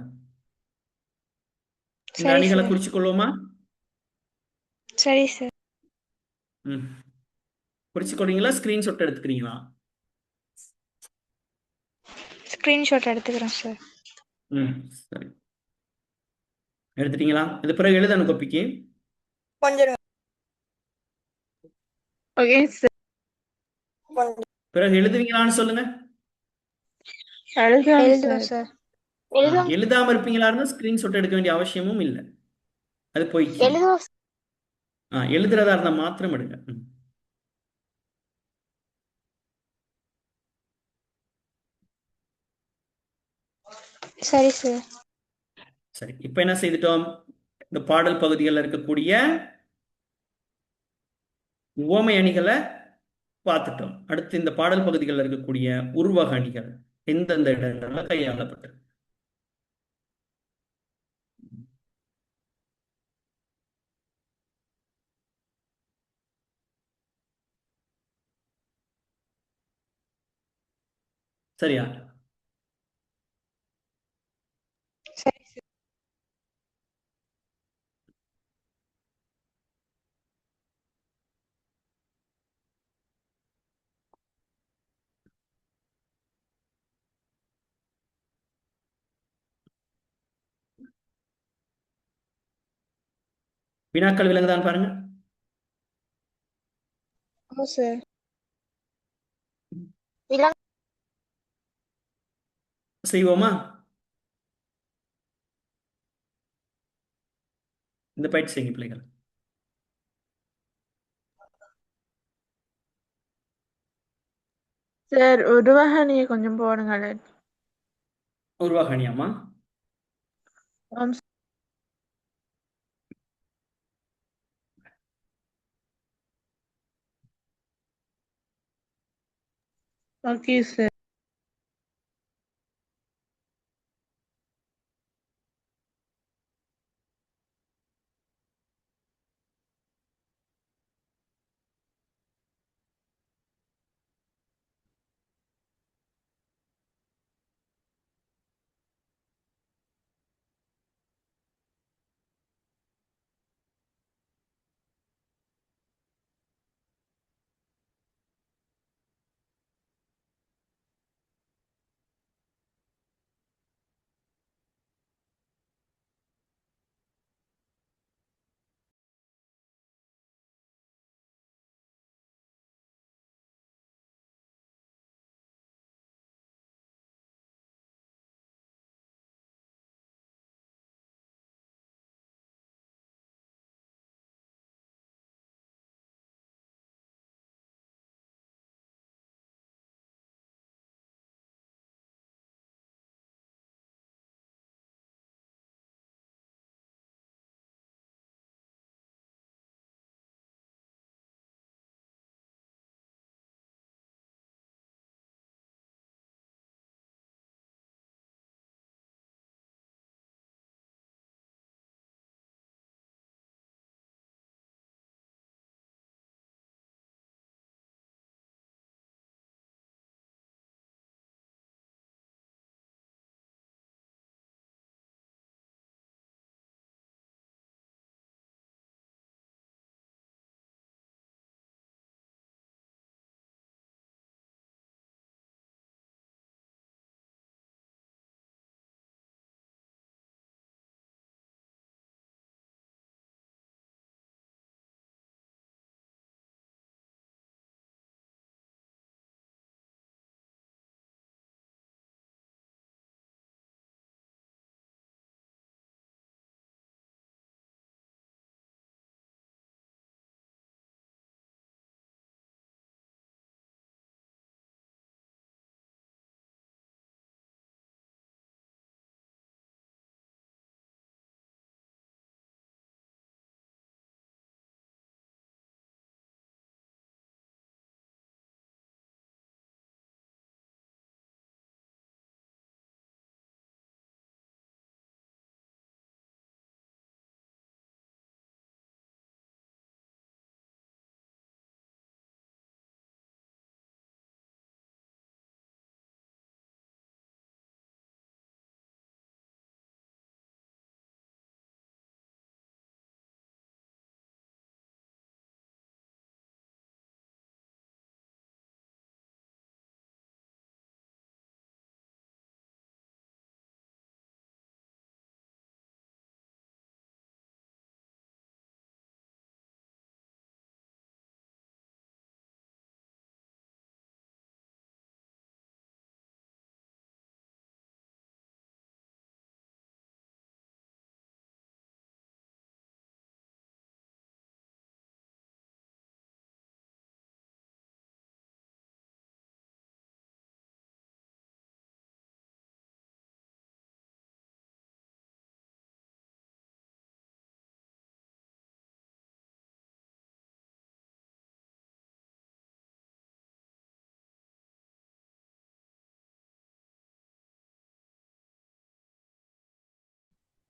இந்த சரி அணிகளை சார். குறிச்சு கொள்வோமா? சரி சார். ம். குறிச்சு கொள்றீங்களா? ஸ்கிரீன்ஷாட் எடுத்துக்கிறீங்களா? ஸ்கிரீன்ஷாட் எடுத்துக்கிறேன் சார். சரி. எடுத்துட்டீங்களா? இது பிறகு எழுதணும் கோப்பிக்கு. கொஞ்சம் ஓகே சார். பிறகு எழுதுவீங்களான்னு சொல்லுங்க. எழுதுறேன் எழுதுவேன் சார். சார். எழுதுவோம் எழுதாம இருப்பீங்களா இருந்தா ஸ்கிரீன்ஷாட் எடுக்க வேண்டிய அவசியமும் இல்லை. அது போயிடுச்சு. எழுதுவோம் எழுதுறதா இருந்தா மாத்திரம் எடுங்க. சரி சார். சரி. இப்ப என்ன செய்துட்டோம்? இந்த பாடல் பகுதிகளில் இருக்கக்கூடிய உவமை அணிகளை பார்த்துட்டோம். அடுத்து இந்த பாடல் பகுதிகளில் இருக்கக்கூடிய உருவக அணிகள் எந்தெந்த இடங்கள்ல கையாளப்பட்டது. சரியா? சரி சார். வினாக்கள் விளங்குதான் பாருங்க. ஓ சார். விலங்கு செய்வோமா? இந்த பயிற்சி செய்யுங்க பிள்ளைகள். சார் உருவகணியை கொஞ்சம் போடுங்களேன். உருவக அணியாமா? ஆம் சார். Okay sir.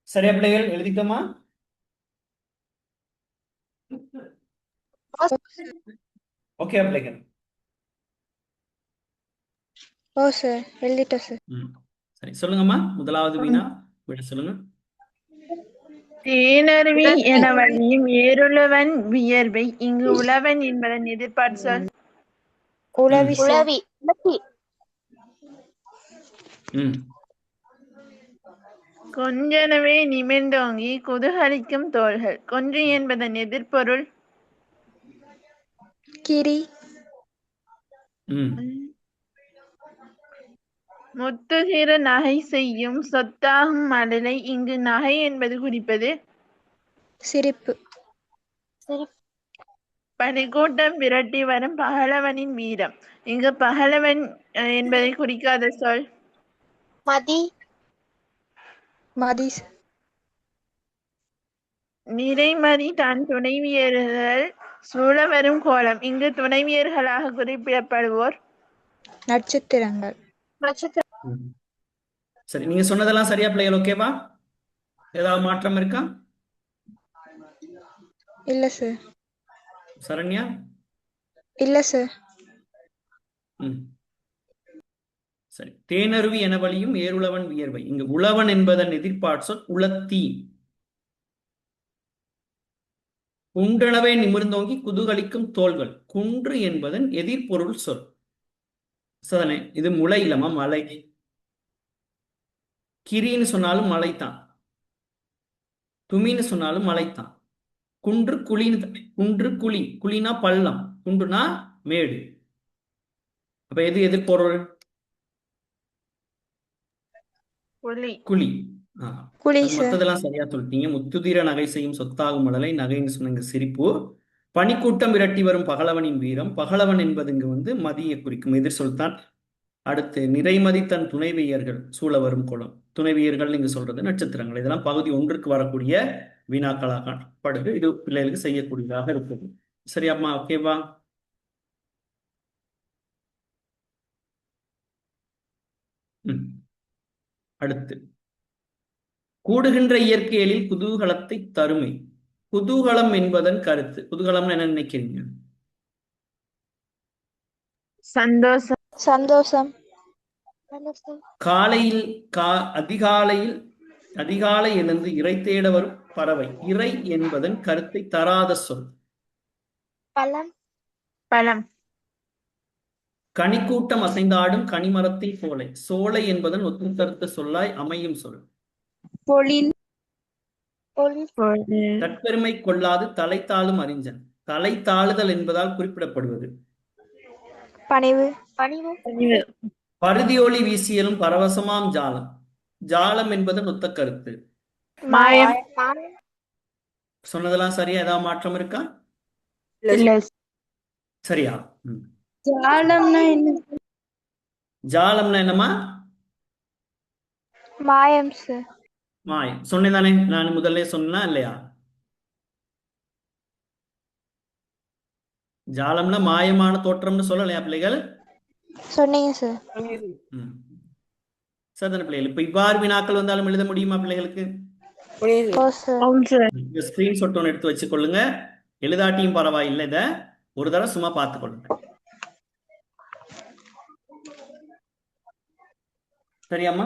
சரியா பிள்ளைகள்? எழுதிட்டோமா? ஓகே பிள்ளைகள்? ஓ சார் எழுதிட்டோம் சார். சரி, சொல்லுங்கம்மா. முதலாவது வினா விட சொல்லுங்க. தேனருவி என வழியும் ஏருளவன் வியர்வை இங்கு உழவன் என்பதன் எதிர்பார்த்து சொல். உளவி சார். உளவி உளவி ம் கொஞ்சனவே நிமிர்ந்தோங்கி குதூகலிக்கும் தோள்கள். கொஞ்சு என்பதன் எதிர்ப்பொருள். கிரி. ம் முத்துகிற நகை செய்யும் சொத்தாகும் மழலை இங்கு நகை என்பது குறிப்பது. சிரிப்பு. சிரிப்பு பனிக்கூட்டம் விரட்டி வரும் பகலவனின் வீரம் இங்கு பகலவன் என்பதை குறிக்காத சொல். மதி மதி சார். நிறைமதி தன் துணைவியர்கள் சூழ வரும் கோலம் இங்கு துணைவியர்களாக குறிப்பிடப்படுவோர். நட்சத்திரங்கள். நட்சத்திரம் ம். சரி, நீங்க சொன்னதெல்லாம் சரியா பிள்ளைகள்? ஓகேவா? ஏதாவது மாற்றம் இருக்கா? இல்ல சார். சரண்யா? இல்ல சார். ம் சரி. தேனருவி என வழியும் ஏருளவன் வியர்வை இங்கு உழவன் என்பதன் எதிர்பார்த்து சொல் உளத்தி. குன்றனவே நிமிர்ந்தோங்கி குதூகலிக்கும் தோள்கள். குன்று என்பதன் எதிர்பொருள் சொல். சதனே, இது முளை இல்லமா, மலை. கிரின்னு சொன்னாலும் மலைத்தான், துமின்னு சொன்னாலும் மலைத்தான். குன்று குழின்னு, குன்று குழி, குழினா பள்ளம், குன்றுனா மேடு. அப்ப எது எதிர்பொருள்? ஒளி. குழி. குழி அது சார். மத்ததெல்லாம் சரியா சொல்லிட்டீங்க. முத்துதிர நகை செய்யும் சொத்தாகும் மழலை, நகைன்னு சொன்னீங்க சிரிப்பு. பனிக்கூட்டம் விரட்டி வரும் பகலவனின் வீரம், பகலவன் என்பது இங்கு மதியை குறிக்கும் எதிர் சொல்தான். அடுத்து நிறைமதி தன் துணைவியர்கள் சூழ வரும் கோலம். துணைவியர்கள் நீங்க சொல்றது நட்சத்திரங்கள். இதெல்லாம் பகுதி 1க்கு வரக்கூடிய வினாக்களாக படுது. இது பிள்ளைகளுக்கு செய்யக்கூடியதாக இருக்குது. சரியாம்மா? ஓகேவா? அடுத்து, கூடுகின்ற இயற்கையலில் குதூகலத்தை தருமை. குதூகலம் என்பதன் கருத்து. குதூகலம் என்ன நினைக்கிறீங்க? சந்தோஷம். சந்தோஷம். காலையில் அதிகாலை எழுந்து இறை தேட வரும் பறவை. இறை என்பதன் கருத்தை தராத சொல். பழம் பழம். கனிக்கூட்டம் அசைந்தாடும் கனிமரத்தில் சோலை. சோலை என்பதன் ஒத்து கருத்த சொல்லாய் அமையும் சொல். பொழில். தற்பெருமை கொள்ளாது தலை தாழும் அறிஞன். தலை தாழுதல் என்பதால் குறிப்பிடப்படுவது. பணிவு. பணிவு பருதியொளி வீசியலும் பரவசமாம் ஜாலம். ஜாலம் என்பதன் ஒத்த கருத்து. மாயம். சொன்னதெல்லாம் சரியா? ஏதாவது மாற்றம் இருக்கா? இல்ல. சரியா? ஜாலம்னா என்ன? ஜாலம்னா என்னமா? மாயம் சார். மாயம். சொன்னேதானே? நான் முதல்ல சொன்னா இல்லையா? ஜாலம்னா மாயமான தோற்றம்னு சொல்லலையா பிள்ளைகள்? சொன்னீங்க சார். சரிதானே பிள்ளைகள்? இப்ப இவ்வாறு வினாக்கள் வந்தாலும் எழுத முடியுமா பிள்ளைகளுக்கு? ஓ சார். ஸ்கிரீன்ஷாட் ஒன்று எடுத்து வச்சுக்கொள்ளுங்க. எழுதாட்டியும் பரவாயில்லை, இதை ஒரு தடவை சும்மா பார்த்துக்கொள்ளுங்க. சரியாம்மா?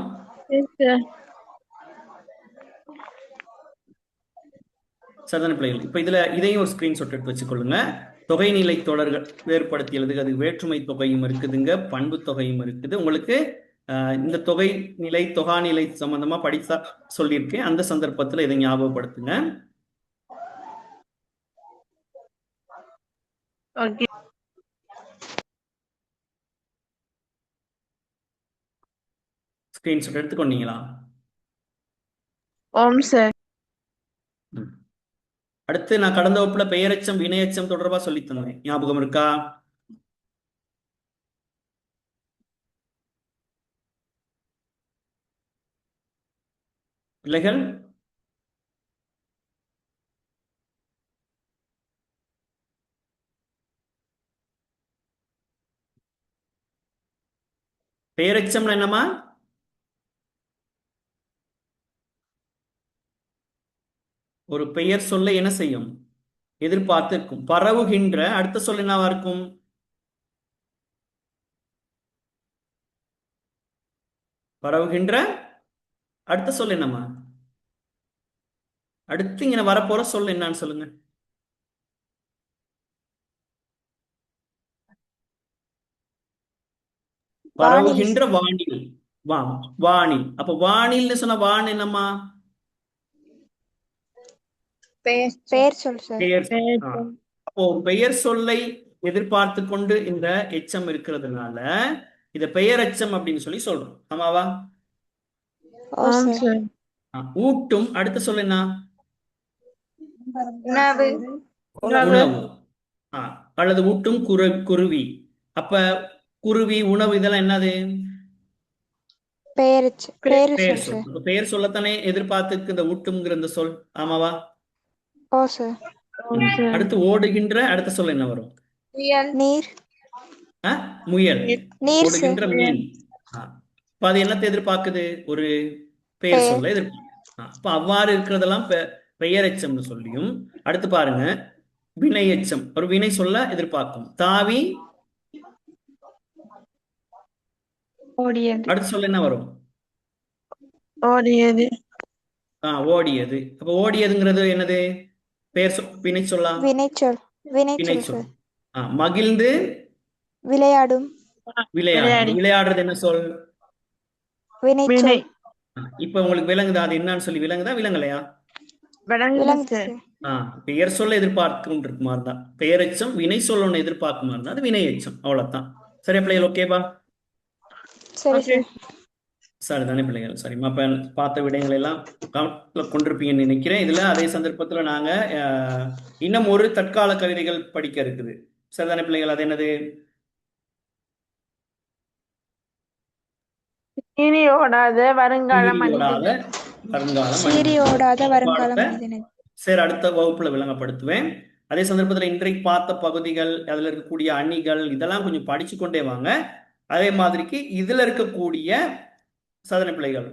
சரிதான பிள்ளைகள்? இப்ப இதையும் ஒரு ஸ்கிரீன்ஷாட் எடுத்து வச்சுக்கொள்ளுங்க. தொகைநிலை தொடர்கள் வேறுபடுத்தி எழுதுக. அது வேற்றுமை தொகையும் இருக்குதுங்க, பண்பு தொகையும் இருக்குது. உங்களுக்கு இந்த தொகை நிலை தொகாநிலை சம்பந்தமா படித்தா சொல்லியிருக்கேன். அந்த சந்தர்ப்பத்தில் இதை ஞாபகப்படுத்துங்க. ஸ்கிரீன்ஷாட் எடுத்துக்கொண்டீங்களா? ஓம் சார். அடுத்து நான் கடந்த வகுப்புல பெயரெச்சம் வினையச்சம் தொடர்பா சொல்லி தந்தேன். ஞாபகம் இருக்கா? பிள்ளைகள் பெயரெச்சம்னா என்னமா? ஒரு பெயர் சொல்லை என்ன செய்யும்? எதிர்பார்த்து இருக்கும். பரவுகின்ற அடுத்த சொல் என்னவா இருக்கும்? பரவுகின்ற அடுத்த சொல் என்னம்மா? அடுத்து இங்க வரப்போற சொல் என்னன்னு சொல்லுங்க. பரவுகின்ற வானில். வா வானில். அப்ப வானில்னு சொன்ன வான் என்னம்மா? பெயர் சொல் சார். பெயர் சொல். அப்போ ஒரு பெயர் சொல்லை எதிர்பார்த்து கொண்டு இந்த எச்சம் இருக்கிறதுனால இத பெயரெச்சம் அப்படின்னு சொல்லி சொல்றோம். ஆமாவா? ஊட்டும் அடுத்த சொல் என்ன? உணவு. அல்லது ஊட்டும் குருவி. அப்ப குருவி, உணவு இதெல்லாம் என்னது? பெயர் சொல். பெயர் சொல்லத்தானே எதிர்பார்த்து இந்த ஊட்டும்ங்கிற இந்த சொல். ஆமாவா? அடுத்து ஓடுகின்ற அடுத்த சொல் என்ன வரும்? நீர். முயல். ஓடுகின்ற மீன். அப்ப அது என்னத்தை எதிர்பார்க்குது? ஒரு பெயர் சொல்ல எதிர்பார்க்கு. அப்ப அவ்வாறு இருக்கிறதெல்லாம் பெயரெச்சம்னு சொல்லியும், அடுத்து பாருங்க வினை எச்சம். ஒரு வினை சொல்ல எதிர்பார்க்கும். தாவி அடுத்த சொல்ல என்ன வரும்? ஓடியது. ஓடியது. அப்ப ஓடியதுங்கிறது என்னது? பெயர் வினை சொல்லா? வினைச்சொல். வினைச்சொல். மகிழ்ந்து விளையாடும். விளையாடுறது என்ன சொல்? வினைச்சொல். இப்ப உங்களுக்கு விளங்குதா? அது என்னன்னு சொல்லி விளங்குதா? விளங்கலையா? பெயர் சொல்ல எதிர்பார்க்கும் இருக்குமா இருந்தா பெயரெச்சம், வினை சொல் ஒண்ணு எதிர்பார்க்குமா இருந்தா அது வினை எச்சம். அவ்வளவுதான். சரியா பிள்ளைகள்? ஓகேவா? சரிதானே பிள்ளைகள்? சரிம்மா. அப்ப பார்த்த விடயங்கள் எல்லாம் கொண்டிருப்பீங்கன்னு நினைக்கிறேன். இதுல அதே சந்தர்ப்பத்துல நாங்க இன்னும் ஒரு தற்கால கவிதைகள் படிக்க இருக்குது. சரிதானே பிள்ளைகள்? அது என்னது? சரி, அடுத்த வகுப்புல விளங்கப்படுத்துவேன். அதே சந்தர்ப்பத்துல இன்றைக்கு பார்த்த பகுதிகள், அதுல இருக்கக்கூடிய அணிகள் இதெல்லாம் கொஞ்சம் படிச்சு கொண்டே வாங்க. அதே மாதிரிக்கு இதுல இருக்கக்கூடிய சாதனை பிள்ளைகள்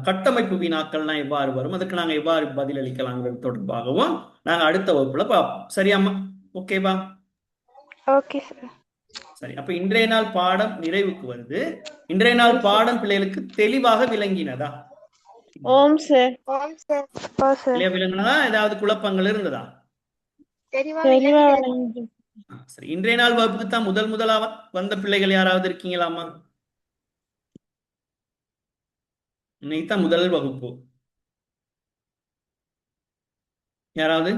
கட்டமைப்பு வினாக்கள்லாம் எவ்வாறு வரும், அதுக்கு நாங்க எவ்வாறு பதிலளிக்கலாங்கிறது தொடர்பாகவும் நாங்க அடுத்த வகுப்புல பார்ப்போம். சரியாம்மா? ஓகேவா? Okay sir. சரி, அப்ப இன்றைய நாள் பாடம் நிறைவுக்கு வருது. இன்றைய நாள் பாடம் பிள்ளைகளுக்கு தெளிவாக விளங்கினதா? விளங்கினதா? ஏதாவது குழப்பங்கள் இருந்ததா? சரி, இன்றைய நாள் வகுப்புக்கு தான் முதலா வந்த பிள்ளைகள் யாராவது இருக்கீங்களாமா? இன்னைக்குதான் முதல் வகுப்பு. யாராவது?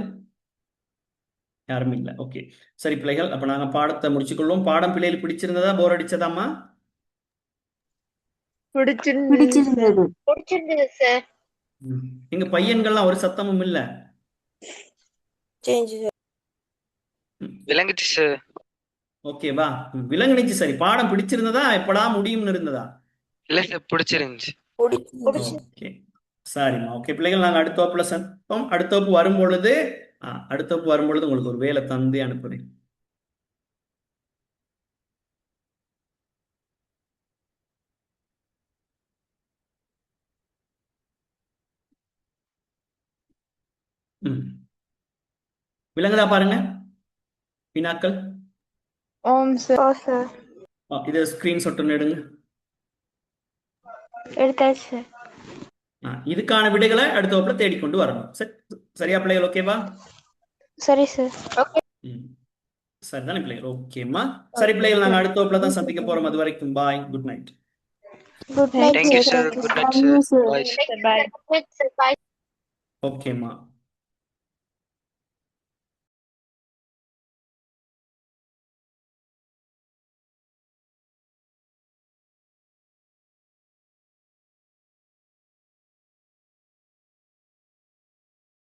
யாரும் இல்ல. ஓகே, சரி பிள்ளைகள், அப்ப நாங்க பாடத்தை முடிச்சுக்கொள்வோம். பாடம் பிள்ளைகளுக்கு பிடிச்சிருந்ததா? போர் அடிச்சதாமா? பிடிச்சிருந்தது சார். எங்க பையன்கள்லாம் ஒரு சத்தமும் இல்ல. விளங்குச்சு சார். ஓகேவா? விளங்குனுச்சு. சரி, பாடம் பிடிச்சிருந்ததா? எப்படா முடியும்னு இருந்ததா? இல்ல சார், பிடிச்சிருந்துச்சு. ஓகே, சரிம்மா. ஓகே பிள்ளைகள், நாங்க அடுத்த வகுப்புல சந்திப்போம். அடுத்த வகுப்பு வரும்பொழுது உங்களுக்கு ஒரு வேலை தந்து அனுப்புறேன். விளங்குதா பாருங்க வினாக்கள். இதை ஸ்கிரீன்ஷாட் ஒன்று எடுங்க. எடுத்தாச்சு. இதுக்கான விடைகளை அடுத்த வகுப்புல தேடிக்கொண்டு வரணும். சரியா பிள்ளைகள்? ஓகேவா? சரி சார். சரிதானே பிள்ளைகள்? ஓகேம்மா. சரி பிள்ளைகள், நாங்க அடுத்த வகுப்புல தான் சந்திக்க போறோம். அது வரைக்கும் bye, good night. Good night thank you sir. Good night sir. Bye. Bye. ஓகேம்மா.